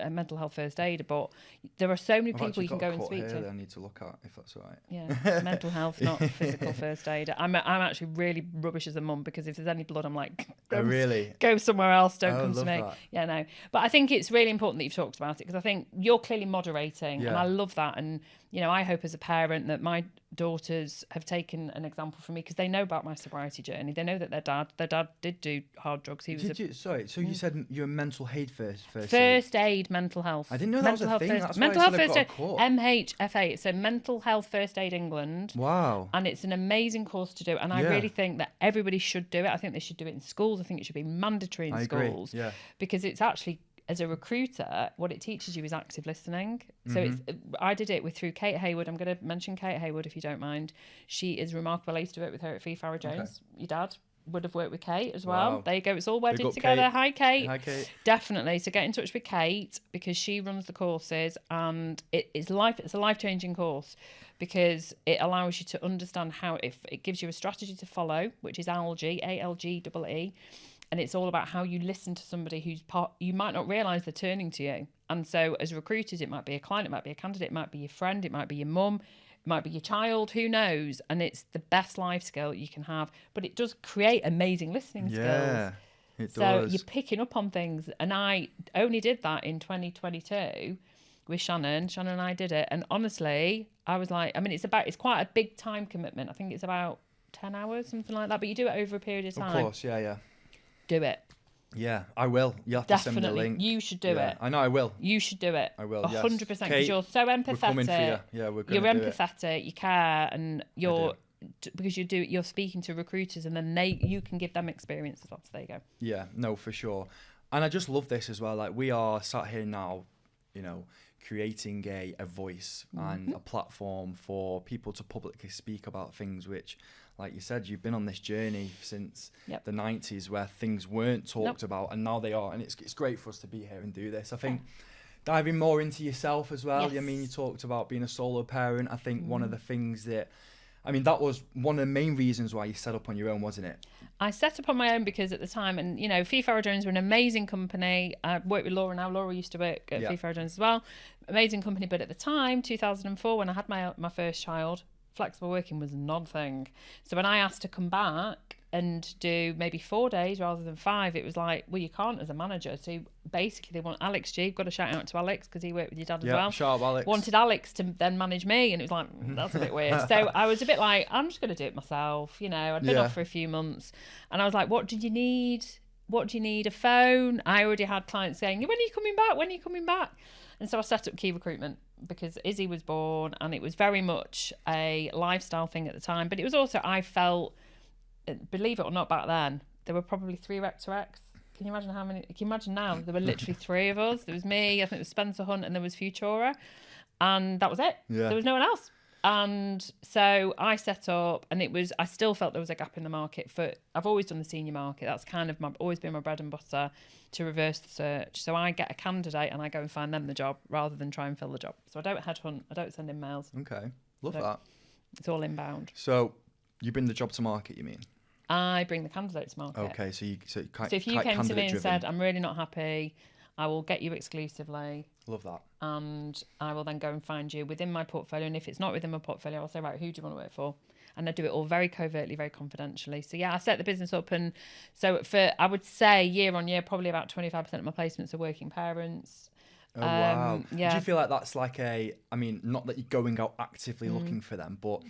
a mental health first aider, but there are so many people you can go and speak to. I need to look at, if that's all right. Yeah, mental health, not physical first aider. I'm actually really rubbish as a mum, because if there's any blood, I'm like, go somewhere else, don't come to me. That. Yeah, no. But I think it's really important that you've talked about it, because I think you're clearly moderating, and I love that. And I hope as a parent that my daughters have taken an example from me, because they know about my sobriety journey. They know that their dad did do hard drugs. He was so you said you're a mental health first aid mental health. I didn't know that was a thing. That's mental why health I first aid, course. MHFA. It's a Mental Health First Aid England. Wow. And it's an amazing course to do, and I really think that everybody should do it. I think they should do it in schools. I think it should be mandatory in schools. Yeah. Because it's actually, as a recruiter, what it teaches you is active listening. So I did it through Kate Hayward. I'm going to mention Kate Hayward, if you don't mind. She is remarkable. I used to work with her at Fee Farah Jones. Okay. Your dad would have worked with Kate as well. Wow. There you go. It's all wedded together. Kate. Hi, Kate. Hi, Kate. Definitely. So get in touch with Kate, because she runs the courses, and it's a life-changing course, because it allows you to understand how, if it gives you a strategy to follow, which is ALGEE, ALGEE. And it's all about how you listen to somebody you might not realise they're turning to you. And so as recruiters, it might be a client, it might be a candidate, it might be your friend, it might be your mum, it might be your child, who knows? And it's the best life skill you can have. But it does create amazing listening skills. Yeah, it does. So you're picking up on things. And I only did that in 2022 with Shannon. Shannon and I did it. And honestly, I was like, it's quite a big time commitment. I think it's about 10 hours, something like that. But you do it over a period of time. Of course, yeah. Do it. Yeah, I will. You have to send me the link. You should do it. I know I will. You should do it. I will, 100%, because you're so empathetic. We're coming for you. Yeah, we're going to do empathetic, it. You care, and because you're speaking to recruiters, and then you can give them experiences. So there you go. Yeah, no, for sure. And I just love this as well. Like, we are sat here now, creating a voice and a platform for people to publicly speak about things which, like you said, you've been on this journey since the 90s, where things weren't talked about, and now they are. And it's great for us to be here and do this. I think diving more into yourself as well. Yes. I mean, you talked about being a solo parent. I think one of the things that I mean, that was one of the main reasons why you set up on your own, wasn't it? I set up on my own because at the time, and Fee Farrow Jones were an amazing company. I work with Laura now. Laura used to work at Fee Farrow Jones as well. Amazing company. But at the time, 2004, when I had my first child, flexible working was non-thing. So when I asked to come back and do maybe 4 days rather than 5, it was like, well, you can't as a manager. So basically they want Alex G. Got a shout out to Alex because he worked with your dad as well. Shout out Alex. Wanted Alex to then manage me, and it was like, that's a bit weird. So I was a bit like, I'm just going to do it myself. I'd been off for a few months, and I was like, what did you need? What do you need? A phone? I already had clients saying, when are you coming back? When are you coming back? And so I set up Key Recruitment because Izzy was born, and it was very much a lifestyle thing at the time. But it was also, I felt, believe it or not, back then, there were probably 3 Rec to Recs. Can you imagine how many? Can you imagine now? There were literally 3 of us. There was me, I think it was Spencer Hunt, and there was Futura. And that was it. Yeah. There was no one else. And so I set up, and I still felt there was a gap in the market I've always done the senior market. That's kind of always been my bread and butter, to reverse the search. So I get a candidate and I go and find them the job rather than try and fill the job. So I don't headhunt. I don't send in mails. Okay. Love that. It's all inbound. So you bring the job to market, you mean? I bring the candidate to market. Okay. So if you came to me and said, I'm really not happy, I will get you exclusively. Love that. And I will then go and find you within my portfolio. And if it's not within my portfolio, I'll say, right, who do you want to work for? And I do it all very covertly, very confidentially. So yeah, I set the business up. And so I would say year on year, probably about 25% of my placements are working parents. Oh, wow. Yeah. Do you feel like that's like not that you're going out actively looking for them, but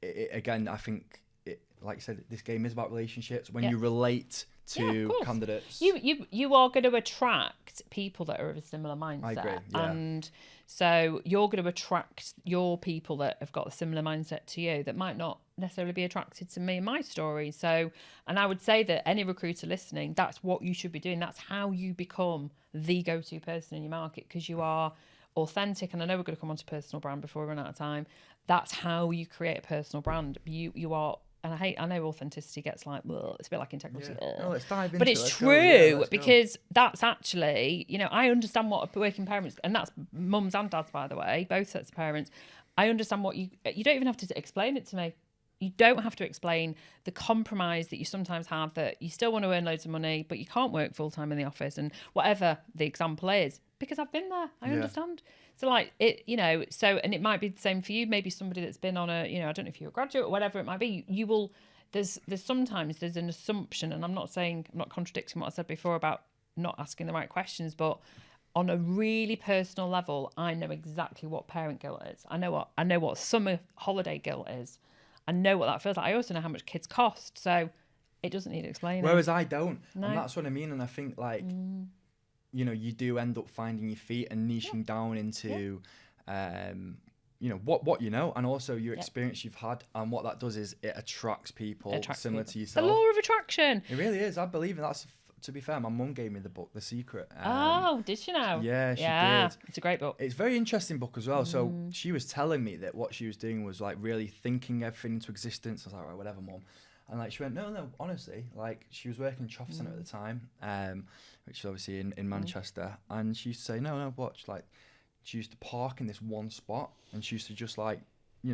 again, I think, like you said, this game is about relationships. When you relate to candidates, you are going to attract people that are of a similar mindset. I agree. Yeah. And so you're going to attract your people that have got a similar mindset to you that might not necessarily be attracted to me and my story. So, and I would say that any recruiter listening, that's what you should be doing. That's how you become the go-to person in your market, because you are authentic. And I know we're going to come on to personal brand before we run out of time. That's how you create a personal brand. You are. And I know authenticity gets like, well, it's a bit like integrity. Yeah. No, let's dive into but it's true because that's actually, I understand what a working parents, and that's mums and dads, by the way, both sets of parents. I understand what you don't even have to explain it to me. You don't have to explain the compromise that you sometimes have, that you still want to earn loads of money, but you can't work full time in the office, and whatever the example is, because I've been there. I understand. So like it, and it might be the same for you. Maybe somebody that's been on I don't know if you're a graduate or whatever it might be. You will, there's sometimes there's an assumption, and I'm not contradicting what I said before about not asking the right questions, but on a really personal level, I know exactly what parent guilt is. I know what summer holiday guilt is. I know what that feels like. I also know how much kids cost. So it doesn't need explaining. Whereas I don't. No. And that's what I mean. And I think like, you do end up finding your feet and niching down into, what you know, and also your experience you've had. And what that does is it attracts people similar to yourself. The law of attraction. It really is. I believe in that. To be fair, my mum gave me the book, The Secret. Did she now? Yeah, she did. It's a great book. It's a very interesting book as well. So she was telling me that what she was doing was like really thinking everything into existence. I was like, right, whatever, mum. And like she went, no, honestly, like she was working in Trafford Centre at the time, which is obviously in Manchester. And she used to say, no, watch. Like she used to park in this one spot, and she used to just like,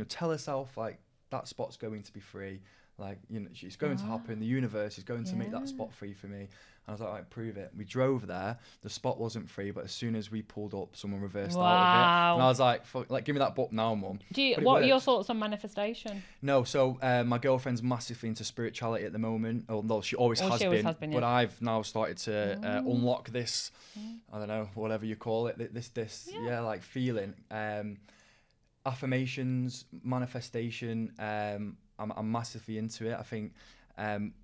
tell herself like that spot's going to be free. Like, she's going to happen. The universe is going to make that spot free for me. And I was like, right, prove it. We drove there. The spot wasn't free, but as soon as we pulled up, someone reversed out of it. And I was like, fuck, like, give me that book now, mum. What are your thoughts on manifestation? No, so my girlfriend's massively into spirituality at the moment. Although she always has been. But I've now started to unlock this, I don't know, whatever you call it, this like feeling. Affirmations, manifestation, I'm massively into it. I think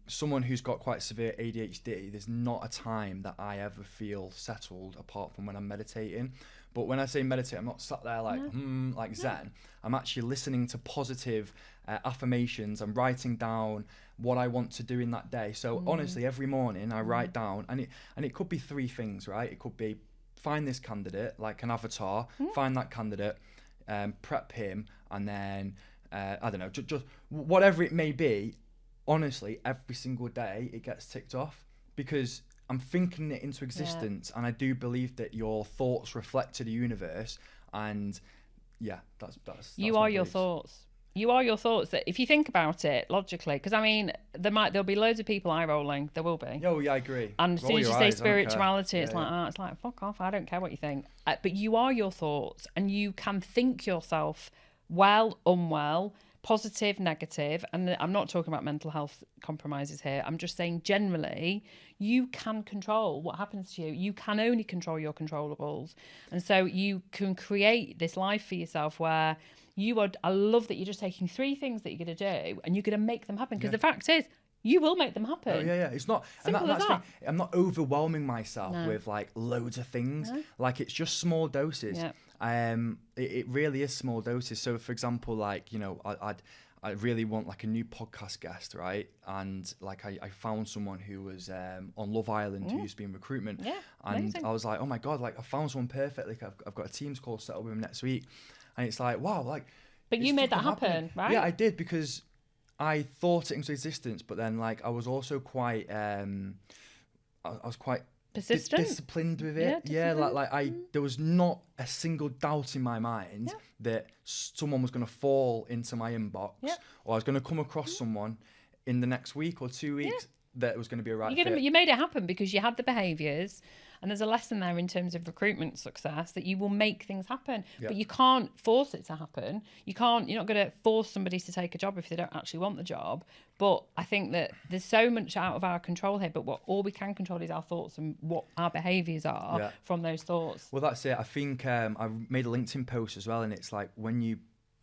someone who's got quite severe ADHD, there's not a time that I ever feel settled apart from when I'm meditating. But when I say meditate, I'm not sat there like Zen. I'm actually listening to positive affirmations. I'm writing down what I want to do in that day. So honestly, every morning I write down, and it could be 3 things, right? It could be find this candidate, like an avatar, find that candidate, prep him, and then I don't know, just whatever it may be. Honestly, every single day it gets ticked off because I'm thinking it into existence, and I do believe that your thoughts reflect to the universe, and that's you are your thoughts. You are your thoughts. That if you think about it logically, because I mean, there'll be loads of people eye rolling. There will be. Oh yeah, I agree. And as soon as you say spirituality, it's yeah. it's like fuck off. I don't care what you think. But you are your thoughts, and you can think yourself well, unwell, positive, negative. And I'm not talking about mental health compromises here. I'm just saying generally, you can control what happens to you. You can only control your controllables, and so you can create this life for yourself where. I love that you're just taking 3 things that you're going to do and you're going to make them happen. Because the fact is, you will make them happen. Oh, yeah. It's not... Simple as that. I'm not overwhelming myself with, like, loads of things. No. Like, it's just small doses. Yeah. It really is small doses. So, for example, like, you know, I really want, like, a new podcast guest, right? And, like, I found someone who was on Love Island who used to be in recruitment. Yeah, and amazing. I was like, oh, my God, like, I found someone perfect. Like, I've got a Teams call set up with him next week. And it's like, wow, like... But you made that happen, right? Yeah, I did, because I thought it into existence, but then, like, I was also quite... I was quite... persistent, disciplined with it. Yeah, there was not a single doubt in my mind that someone was going to fall into my inbox or I was going to come across someone in the next week or 2 weeks that was going to be a right fit. You made it happen because you had the behaviours, and there's a lesson there in terms of recruitment success that you will make things happen, but you can't force it to happen. You're not going to force somebody to take a job if they don't actually want the job. But I think that there's so much out of our control here, but all we can control is our thoughts and what our behaviours are from those thoughts. Well, that's it. I think I made a LinkedIn post as well, and it's like when you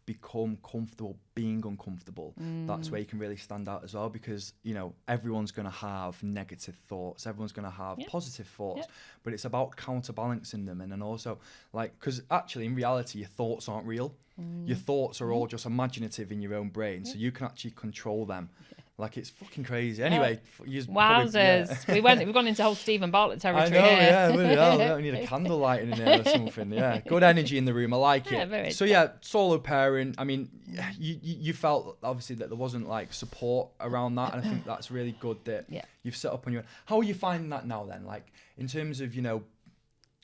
become comfortable being uncomfortable, that's where you can really stand out as well, because, you know, everyone's going to have negative thoughts, everyone's going to have positive thoughts, but it's about counterbalancing them. And then also, like, because actually in reality your thoughts aren't real. Your thoughts are all just imaginative in your own brain, so you can actually control them. Like, it's fucking crazy. Anyway, wowzers. We've gone into whole Stephen Bartlett territory. I know, here. really. We don't need a candle lighting in there or something. Yeah, good energy in the room. I like it. So yeah, solo parent. I mean, you felt obviously that there wasn't like support around that, and I think that's really good that you've set up on your own. How are you finding that now then? Like, in terms of, you know,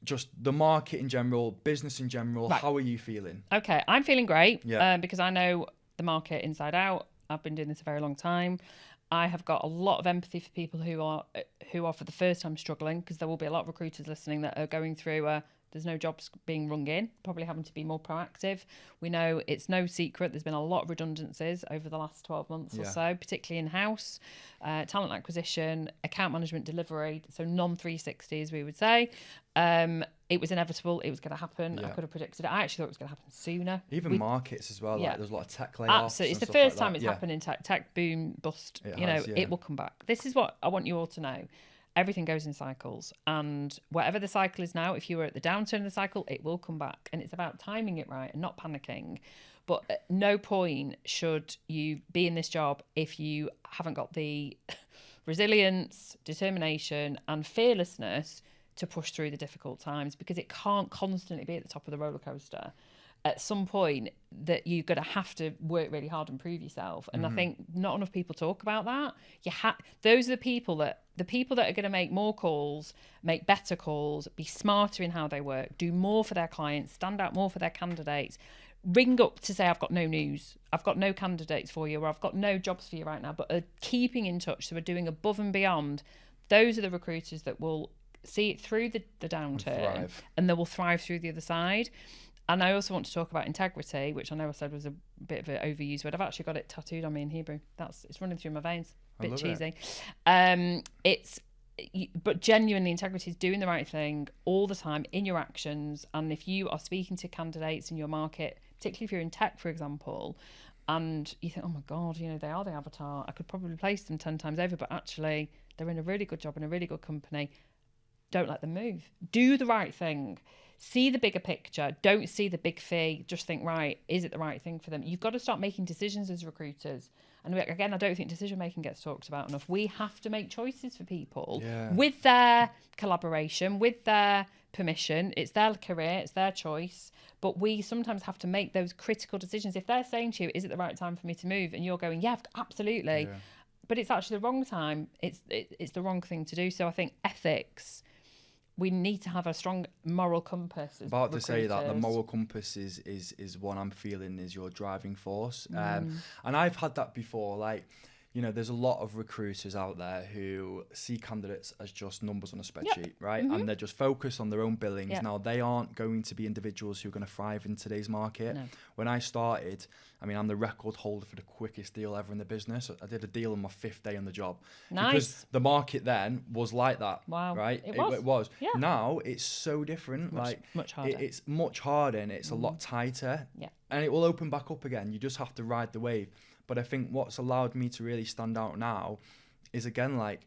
just the market in general, business in general, how are you feeling? Okay, I'm feeling great because I know the market inside out. I've been doing this a very long time. I have got a lot of empathy for people who are for the first time struggling, because there will be a lot of recruiters listening that are going through there's no jobs being rung in, probably having to be more proactive. We know it's no secret there's been a lot of redundancies over the last 12 months or so, particularly in-house, talent acquisition, account management, delivery, so non-360s we would say. It was inevitable. It was going to happen. I could have predicted it. I actually thought it was going to happen sooner. Even markets as well. Like, there's a lot of tech layoffs. Absolutely. It's the first time it's happened in tech. Tech boom, bust. It will come back. This is what I want you all to know. Everything goes in cycles. And whatever the cycle is now, if you were at the downturn of the cycle, it will come back. And it's about timing it right and not panicking. But at no point should you be in this job if you haven't got the resilience, determination, and fearlessness to push through the difficult times, because it can't constantly be at the top of the roller coaster. At some point that you're going to have to work really hard and prove yourself. And I think not enough people talk about that. Those are the people that are going to make more calls, make better calls, be smarter in how they work, do more for their clients, stand out more for their candidates, ring up to say, I've got no news, I've got no candidates for you, or I've got no jobs for you right now, but are keeping in touch, so are doing above and beyond. Those are the recruiters that will see it through the downturn and they will thrive through the other side. And I also want to talk about integrity, which I know I said was a bit of an overused word. I've actually got it tattooed on me in Hebrew. It's running through my veins. A bit cheesy. But genuinely, integrity is doing the right thing all the time in your actions. And if you are speaking to candidates in your market, particularly if you're in tech, for example, and you think, oh my God, you know, they are the avatar, I could probably place them 10 times over, but actually they're in a really good job in a really good company. Don't let them move. Do the right thing. See the bigger picture. Don't see the big fee. Just think, right, is it the right thing for them? You've got to start making decisions as recruiters. And again, I don't think decision making gets talked about enough. We have to make choices for people with their collaboration, with their permission. It's their career, it's their choice. But we sometimes have to make those critical decisions. If they're saying to you, is it the right time for me to move? And you're going, yeah, absolutely. Yeah. But it's actually the wrong time. It's the wrong thing to do. So I think ethics we need to have a strong moral compass. About to say that the moral compass is what I'm feeling is your driving force. And I've had that before. Like, you know, there's a lot of recruiters out there who see candidates as just numbers on a spreadsheet, right? And they're just focused on their own billings. Now, they aren't going to be individuals who are going to thrive in today's market. No. When I started, I mean, I'm the record holder for the quickest deal ever in the business. I did a deal on my 5th day on the job. Nice. Because the market then was like that. Wow. Right? It was. It was. Yeah. Now, it's so different. Much harder. It's much harder and it's a lot tighter. Yeah. And it will open back up again. You just have to ride the wave. But I think what's allowed me to really stand out now is, again, like,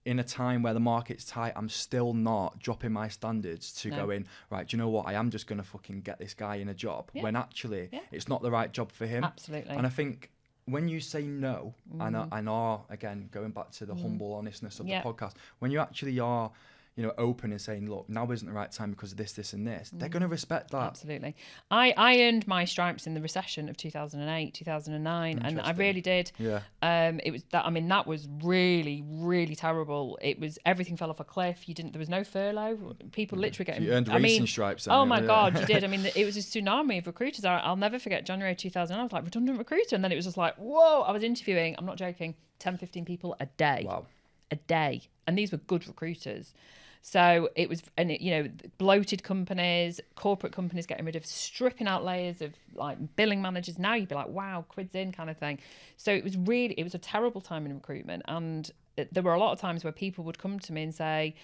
in a time where the market's tight, I'm still not dropping my standards to go in, right, do you know what, I am just going to fucking get this guy in a job, when actually it's not the right job for him. Absolutely. And I think when you say no, and are, again, going back to the humble honestness of the podcast, when you actually are, you know, open and saying, look, now isn't the right time because of this, this and this, they're going to respect that. Absolutely. I earned my stripes in the recession of 2008, 2009, and I really did. Yeah. It was that, I mean, that was really, really terrible. It was, everything fell off a cliff. There was no furlough. People literally getting, you earned racing stripes then. Oh my God, you did. I mean, it was a tsunami of recruiters. I'll never forget January 2000. I was like, redundant recruiter. And then it was just like, whoa, I was interviewing, I'm not joking, 10, 15 people a day. Wow. A day. And these were good recruiters. So it was, and you know, bloated companies, corporate companies getting rid of, stripping out layers of like billing managers. Now you'd be like, wow, quid's in kind of thing. So it was a terrible time in recruitment. And there were a lot of times where people would come to me and say,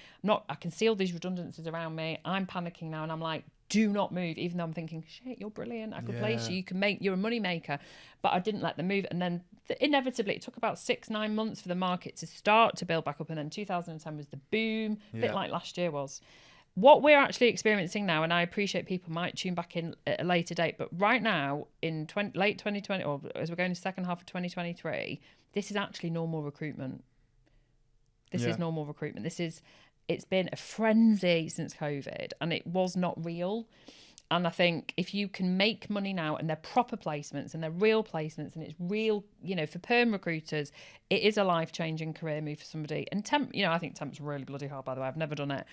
I can see all these redundancies around me. I'm panicking now. And I'm like, do not move, even though I'm thinking, shit, you're brilliant. I could place you. You're a money maker. But I didn't let them move. And then inevitably, it took about 6-9 months for the market to start to build back up. And then 2010 was the boom, a bit like last year was. What we're actually experiencing now, and I appreciate people might tune back in at a later date, but right now, in late 2020, or as we're going to the second half of 2023, this is actually normal recruitment. This is normal recruitment. It's been a frenzy since COVID, and it was not real. And I think if you can make money now, and they're proper placements and they're real placements, and it's real, you know, for perm recruiters, it is a life-changing career move for somebody. And temp, you know, I think temp's really bloody hard, by the way. I've never done it.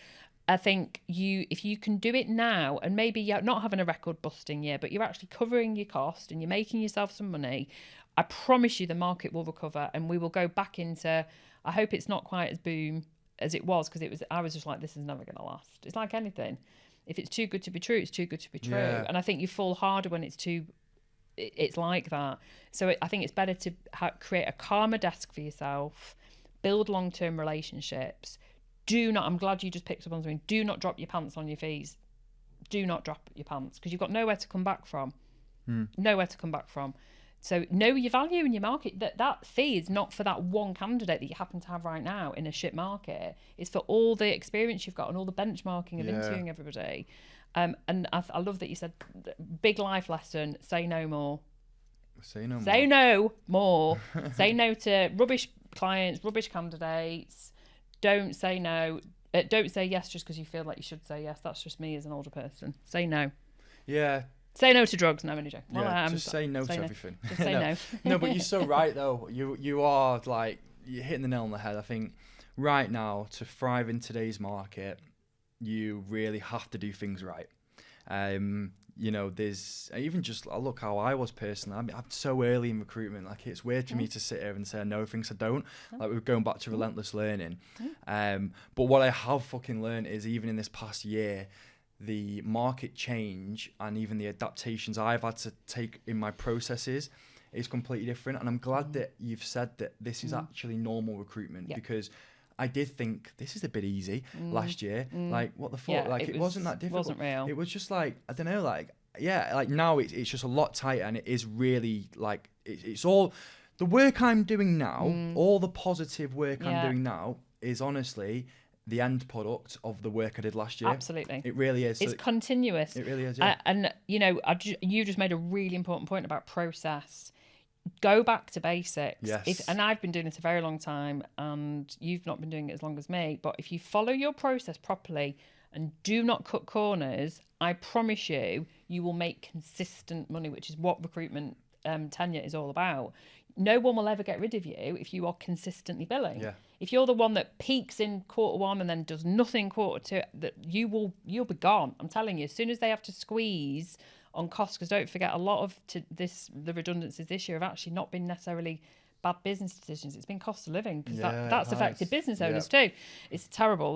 I think if you can do it now, and maybe you're not having a record-busting year, but you're actually covering your cost and you're making yourself some money, I promise you the market will recover, and we will go back into, I hope it's not quite as boom as it was, because I was just like, this is never going to last. It's like anything. If it's too good to be true, it's too good to be true. Yeah. And I think you fall harder when it's like that. So I think it's better to create a calmer desk for yourself, build long-term relationships. I'm glad you just picked up on something. Do not drop your pants on your fees. Do not drop your pants, because you've got nowhere to come back from. Nowhere to come back from. So know your value in your market. That fee is not for that one candidate that you happen to have right now in a shit market. It's for all the experience you've got and all the benchmarking of interviewing everybody. And I love that you said, big life lesson, say no more. Say no more. Say no to rubbish clients, rubbish candidates. Don't say no. Don't say yes just because you feel like you should say yes. That's just me as an older person. Say no. Yeah. Say no to drugs. No, I'm only joking. Yeah, just say no to everything. Just say no. No, but you're so right though. You are like, you're hitting the nail on the head. I think right now, to thrive in today's market, you really have to do things right. You know, there's even just look how I was personally. I mean, I'm so early in recruitment. Like, it's weird for me to sit here and say I know things I don't. Like, we're going back to relentless learning. But what I have fucking learned is, even in this past year, the market change and even the adaptations I've had to take in my processes is completely different. And I'm glad that you've said that this is actually normal recruitment, because I did think this is a bit easy last year. Like, what the fuck? Yeah, like, it wasn't that difficult. It wasn't real. It was just like, I don't know, like, like now it's just a lot tighter, and it is really like, it's all the work I'm doing now, all the positive work I'm doing now is honestly the end product of the work I did last year. Absolutely. It really is. It's continuous. It really is, yeah. And, you know, you just made a really important point about process. Go back to basics. Yes. And I've been doing this a very long time, and you've not been doing it as long as me, but if you follow your process properly and do not cut corners, I promise you will make consistent money, which is what recruitment tenure is all about. no one will ever get rid of you if you are consistently billing. Yeah. If you're the one that peaks in quarter one and then does nothing quarter two, that you'll be gone. I'm telling you, as soon as they have to squeeze on costs, because don't forget, a lot of the redundancies this year have actually not been necessarily bad business decisions. It's been cost of living, because that's affected business owners too. It's terrible.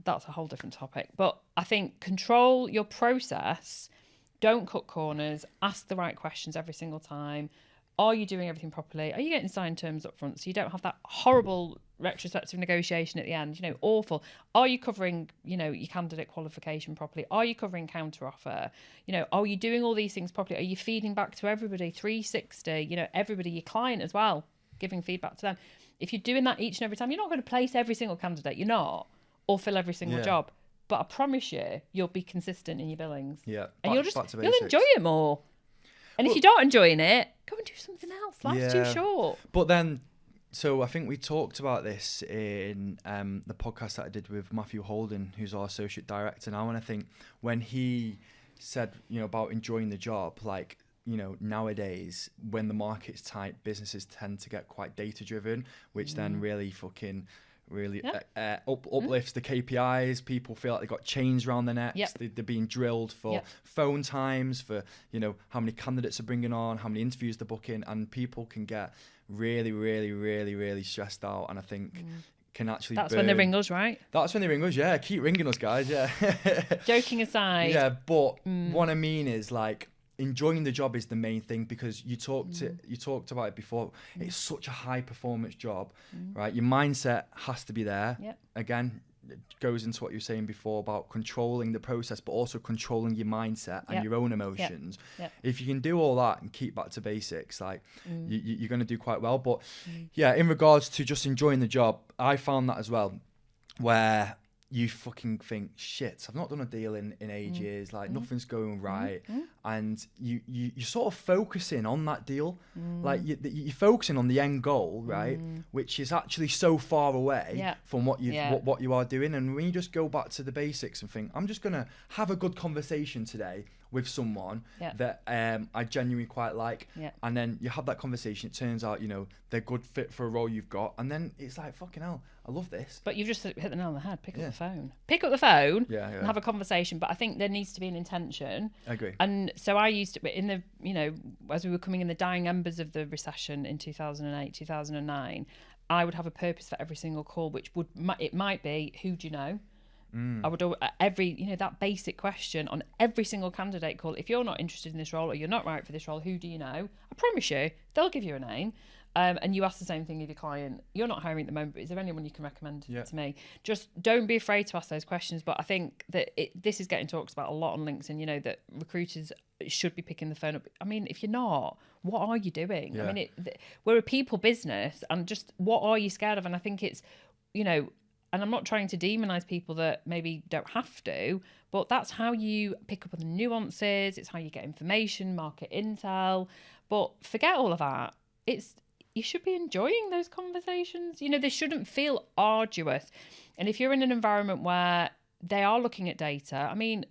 That's a whole different topic. But I think control your process. Don't cut corners. Ask the right questions every single time. Are you doing everything properly? Are you getting signed terms up front so you don't have that horrible retrospective negotiation at the end? Awful. Are you covering, your candidate qualification properly? Are you covering counter offer? Are you doing all these things properly? Are you feeding back to everybody 360? Everybody, your client as well, giving feedback to them. If you're doing that each and every time, you're not going to place every single candidate. You're not, or fill every single job. But I promise you'll be consistent in your billings. Yeah, and you'll enjoy it more. And if you're not enjoying it, go and do something else. Life's too short. But then, so I think we talked about this in the podcast that I did with Matthew Holden, who's our associate director now. And I think when he said, about enjoying the job, like, nowadays when the market's tight, businesses tend to get quite data driven, which then really uplifts the KPIs. People feel like they've got chains around their necks. They're being drilled for phone times, for how many candidates are bringing on, how many interviews they're booking, and people can get really, really, really, really stressed out. And I think can actually that's when they ring us, right? That's when they ring us. Yeah, keep ringing us, guys. Yeah. Joking aside. Yeah, but what I mean is, like, enjoying the job is the main thing, because you talked about it before. It's such a high performance job, right? Your mindset has to be there. Again, it goes into what you were saying before about controlling the process, but also controlling your mindset and your own emotions. If you can do all that and keep back to basics, like you're going to do quite well. But yeah, in regards to just enjoying the job, I found that as well, where you fucking think, shit, I've not done a deal in ages, like nothing's going right. And you're sort of focusing on that deal. Like you're focusing on the end goal, right? Which is actually so far away from what you are doing. And when you just go back to the basics and think, I'm just going to have a good conversation today with someone that I genuinely quite like. And then you have that conversation. It turns out, they're good fit for a role you've got. And then it's like, fucking hell, I love this. But you've just hit the nail on the head. Pick up the phone. Pick up the phone and have a conversation. But I think there needs to be an intention. I agree. And so I used to, in the, as we were coming in the dying embers of the recession in 2008, 2009, I would have a purpose for every single call, which it might be, who do you know? I would that basic question on every single candidate call. If you're not interested in this role or you're not right for this role, who do you know? I promise you, they'll give you a name. And you ask the same thing of your client. You're not hiring at the moment, but is there anyone you can recommend to me? Just don't be afraid to ask those questions. But I think that this is getting talked about a lot on LinkedIn, that recruiters should be picking the phone up. I mean, if you're not, what are you doing? I mean, we're a people business, and just what are you scared of? And I think it's, and I'm not trying to demonize people that maybe don't have to, but that's how you pick up on the nuances. It's how you get information, market intel. But forget all of that. You should be enjoying those conversations. They shouldn't feel arduous. And if you're in an environment where they are looking at data, I mean,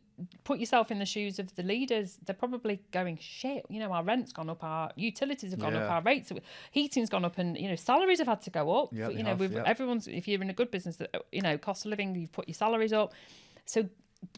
put yourself in the shoes of the leaders. They're probably going, shit, our rent's gone up, our utilities have gone up, our rates, heating's gone up, and, salaries have had to go up. Everyone's, if you're in a good business, that, cost of living, you've put your salaries up. So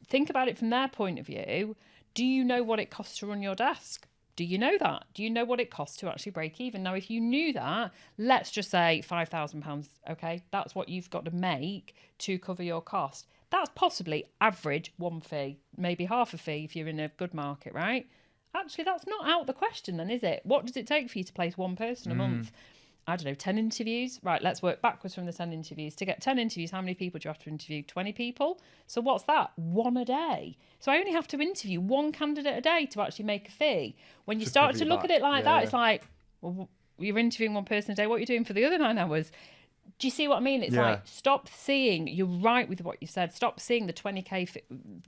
think about it from their point of view. Do you know what it costs to run your desk? Do you know that? Do you know what it costs to actually break even? Now, if you knew that, let's just say £5,000, okay? That's what you've got to make to cover your cost. That's possibly average one fee, maybe half a fee if you're in a good market, right? Actually, that's not out the question then, is it? What does it take for you to place one person a month? I don't know, 10 interviews? Right, let's work backwards from the 10 interviews. To get 10 interviews, how many people do you have to interview? 20 people? So what's that? One a day. So I only have to interview one candidate a day to actually make a fee. When you start to look at it like that, it's like, well, you're interviewing one person a day. What are you doing for the other 9 hours? Do you see what I mean? It's like, stop seeing, you're right with what you said, stop seeing the 20k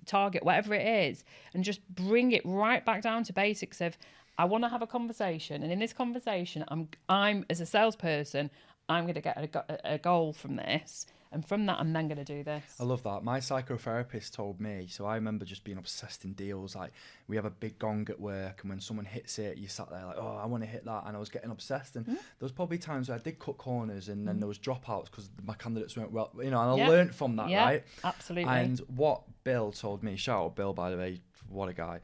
target, whatever it is, and just bring it right back down to basics of, I want to have a conversation, and in this conversation, I'm as a salesperson, I'm going to get a goal from this. And from that, I'm then going to do this. I love that. My psychotherapist told me, so I remember just being obsessed in deals. Like, we have a big gong at work, and when someone hits it, you sat there like, oh, I want to hit that. And I was getting obsessed. And there was probably times where I did cut corners, and then there was dropouts because my candidates weren't well, and I learned from that, right? Absolutely. And what Bill told me, shout out Bill, by the way, what a guy.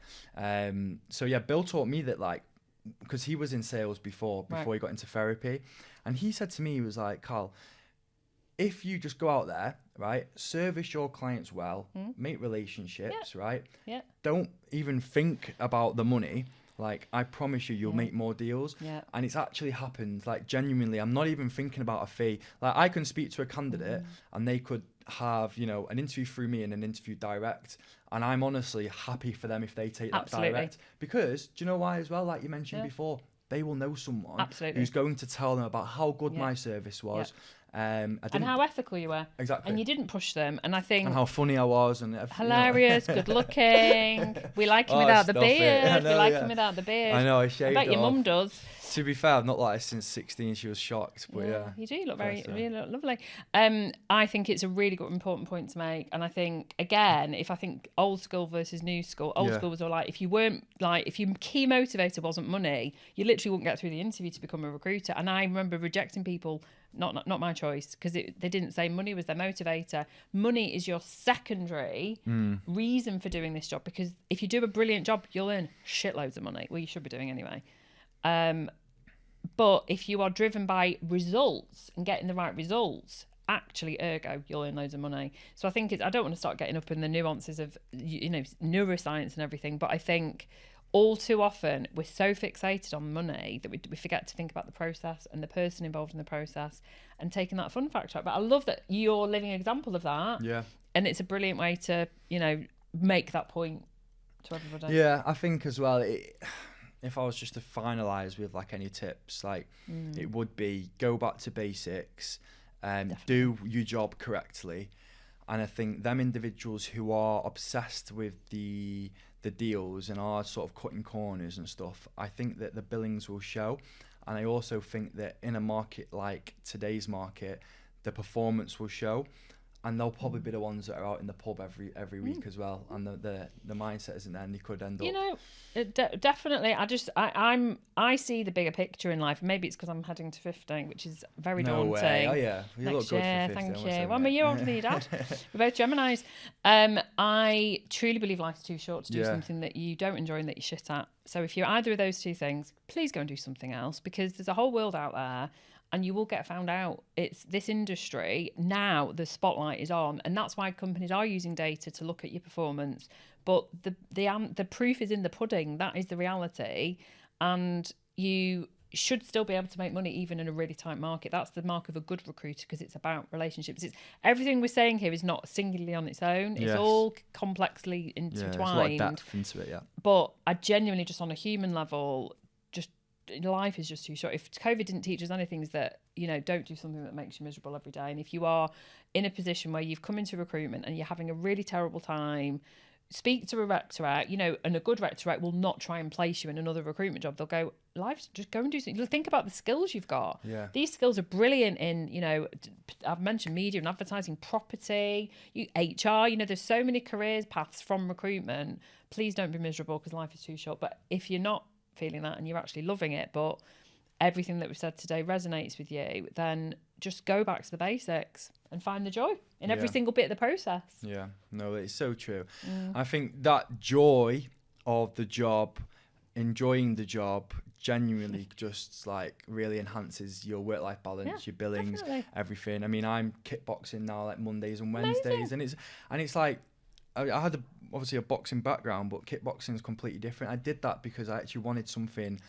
Bill taught me that, like, because he was in sales before he got into therapy. And he said to me, he was like, Carl, if you just go out there, right, service your clients well, make relationships, right? Yeah. Don't even think about the money. Like, I promise you'll make more deals. Yeah. And it's actually happened. Like, genuinely, I'm not even thinking about a fee. Like, I can speak to a candidate and they could have, an interview through me and an interview direct. And I'm honestly happy for them if they take that direct. Because, do you know why as well? Like you mentioned before, they will know someone who's going to tell them about how good my service was. And how ethical you were. Exactly. And you didn't push them. And I think... And how funny I was. And hilarious, good looking. We like him without the beard. We like him without the beard. I know, I shaved I bet your mum does. To be fair, I've not liked it since 16. She was shocked. But you do look you look lovely. I think it's a really good, important point to make. And I think, again, if I think old school versus new school, old school was all like, if your key motivator wasn't money, you literally wouldn't get through the interview to become a recruiter. And I remember rejecting people, not my choice, because they didn't say money was their motivator. Money is your secondary reason for doing this job, because if you do a brilliant job, you'll earn shitloads of money. Well, you should be doing anyway. But if you are driven by results and getting the right results, actually, ergo, you'll earn loads of money. So I think I don't want to start getting up in the nuances of, neuroscience and everything, but I think all too often we're so fixated on money that we forget to think about the process and the person involved in the process and taking that fun factor out. But I love that you're a living example of that. Yeah. And it's a brilliant way to, make that point to everybody. Yeah, I think as well, if I was just to finalise with like any tips, like it would be go back to basics, do your job correctly. And I think them individuals who are obsessed with the deals and are sort of cutting corners and stuff, I think that the billings will show. And I also think that in a market like today's market, the performance will show. And they'll probably be the ones that are out in the pub every week as well, and the mindset isn't there, and they could end up. Definitely. I see the bigger picture in life. Maybe it's because I'm heading to 50, which is very daunting. No way. Oh yeah, you look good for 50. Thank you. Well, I'm a year older than your dad. We're both Geminis. I truly believe life's too short to do something that you don't enjoy and that you're shit at. So if you're either of those two things, please go and do something else, because there's a whole world out there. And you will get found out. It's this industry now, the spotlight is on, and that's why companies are using data to look at your performance. But the proof is in the pudding. That is the reality, and you should still be able to make money even in a really tight market. That's the mark of a good recruiter, because it's about relationships. It's everything we're saying here is not singularly on its own. It's all complexly intertwined. There's a lot of depth into it. Yeah. But I genuinely, just on a human level, life is just too short. If COVID didn't teach us anything, is that don't do something that makes you miserable every day. And if you are in a position where you've come into recruitment and you're having a really terrible time, speak to a rectorate, and a good rectorate will not try and place you in another recruitment job. They'll go, just go and do something. Think about the skills you've got. Yeah. These skills are brilliant in, I've mentioned media and advertising, property, HR, there's so many careers paths from recruitment. Please don't be miserable, because life is too short. But if you're not feeling that and you're actually loving it, but everything that we've said today resonates with you, then just go back to the basics and find the joy in every single bit of the process. Yeah, no, it's so true. I think that joy of the job, enjoying the job, genuinely just like really enhances your work-life balance, your billings, everything. I mean, I'm kickboxing now like Mondays and Wednesdays. Amazing. and it's like I had obviously a boxing background, but kickboxing is completely different. I did that because I actually wanted something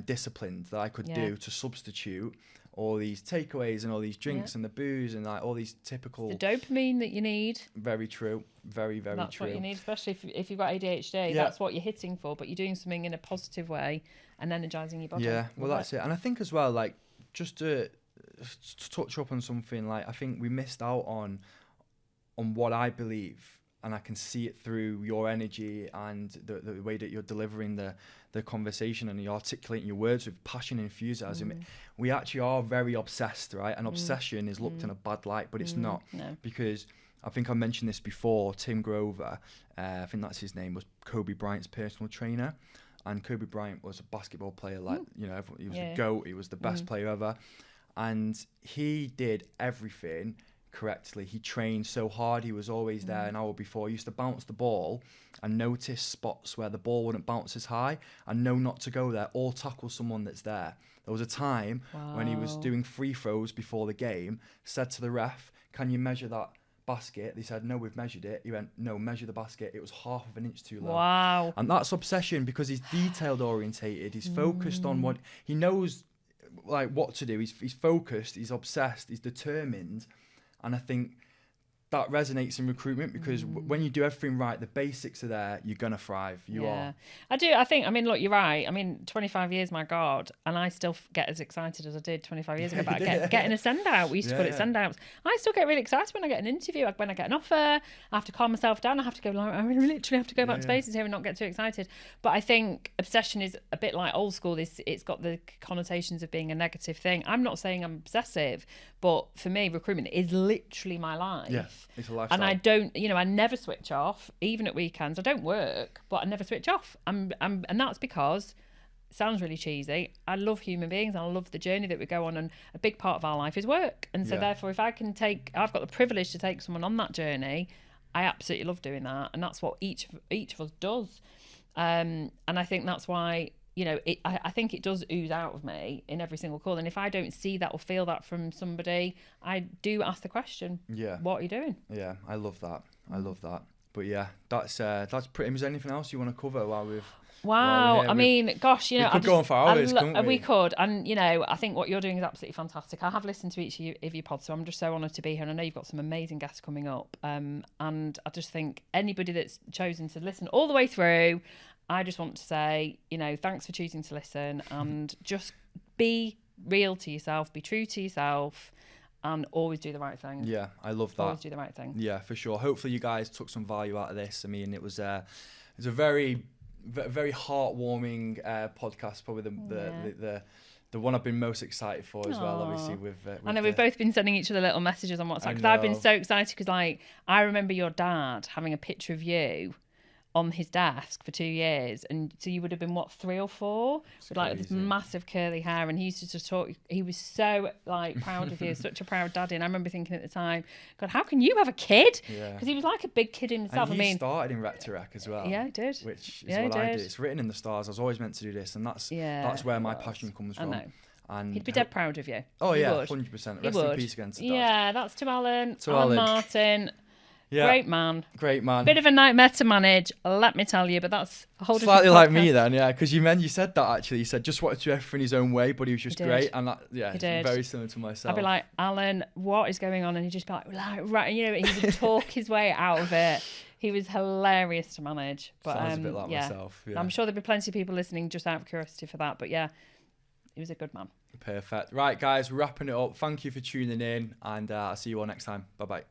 disciplined that I could do to substitute all these takeaways and all these drinks and the booze and like all these typical... It's the dopamine that you need. Very true. Very, very that's true. That's what you need, especially if you've got ADHD. Yeah. That's what you're hitting for, but you're doing something in a positive way and energizing your body. Yeah, well, that's it. And I think as well, like, just to touch up on something, like, I think we missed out on what I believe and I can see it through your energy and the way that you're delivering the conversation, and you're articulating your words with passion and enthusiasm. We actually are very obsessed, right? And obsession is looked in a bad light, but it's not. No. Because I think I mentioned this before, Tim Grover, I think that's his name, was Kobe Bryant's personal trainer. And Kobe Bryant was a basketball player, like, you know, he was a GOAT, he was the best player ever. And he did everything correctly. He trained so hard, he was always there an hour before. He used to bounce the ball and notice spots where the ball wouldn't bounce as high and know not to go there or tackle someone that's there. There was a time when he was doing free throws before the game, said to the ref, "Can you measure that basket?" They said, "No, we've measured it." He went, "No, measure the basket. It was half of an inch too low." Wow. And that's obsession, because he's detailed orientated. He's focused on what he knows, like what to do. He's focused. He's obsessed. He's determined. And I think that resonates in recruitment, because when you do everything right, the basics are there, you're going to thrive. You are. I do. I think, I mean, look, you're right. I mean, 25 years, my God. And I still get as excited as I did 25 years ago about getting a send out. We used to call it send outs. I still get really excited when I get an interview, like when I get an offer. I have to calm myself down. I have to go, like, I literally have to go back to basics here and not get too excited. But I think obsession is a bit like old school. It's got the connotations of being a negative thing. I'm not saying I'm obsessive, but for me, recruitment is literally my life. Yeah, it's a lifestyle. And I don't, I never switch off, even at weekends. I don't work, but I never switch off. And that's because, it sounds really cheesy, I love human beings and I love the journey that we go on, and a big part of our life is work. And so therefore, if I've got the privilege to take someone on that journey, I absolutely love doing that. And that's what each of us does. And I think that's why, I think it does ooze out of me in every single call. And if I don't see that or feel that from somebody, I do ask the question, what are you doing? Yeah, I love that. But yeah, that's pretty much. Anything else you want to cover while we've... Wow. I mean, gosh, we could go on for hours, couldn't we? We could. And, I think what you're doing is absolutely fantastic. I have listened to each of your pods, so I'm just so honoured to be here. And I know you've got some amazing guests coming up. And I just think anybody that's chosen to listen all the way through, I just want to say, thanks for choosing to listen, and just be real to yourself, be true to yourself, and always do the right thing. Yeah, I love that. Always do the right thing. Yeah, for sure. Hopefully you guys took some value out of this. I mean, it was a very, very heartwarming podcast, probably the one I've been most excited for as well, obviously. With I know we've both been sending each other little messages on WhatsApp, because I've been so excited, because I remember your dad having a picture of you on his desk for 2 years, and so you would have been 3 or 4 with this massive curly hair, and he used to just talk. He was so proud of you, such a proud daddy. And I remember thinking at the time, God, how can you have a kid? Because he was like a big kid himself. And he started in Rec to Rec as well. Yeah, he did. Which is what I did. It's written in the stars. I was always meant to do this, and that's where my passion comes from. I know. And he'd be dead proud of you. Oh yeah, 100%. Rest in peace again to Dad. Yeah, that's to Alan. To Alan Martin. Yeah. Great man. Bit of a nightmare to manage, let me tell you, but that's a whole different podcast. Like me then, yeah, because you said that actually. You said just wanted to do everything his own way, but he was just great, and it's very similar to myself. I'd be like, Alan, what is going on? And he'd just be like, right, he would talk his way out of it. He was hilarious to manage. But sounds a bit like myself. Yeah. I'm sure there'll be plenty of people listening just out of curiosity for that, but yeah, he was a good man. Perfect. Right, guys, wrapping it up. Thank you for tuning in, and I'll see you all next time. Bye-bye.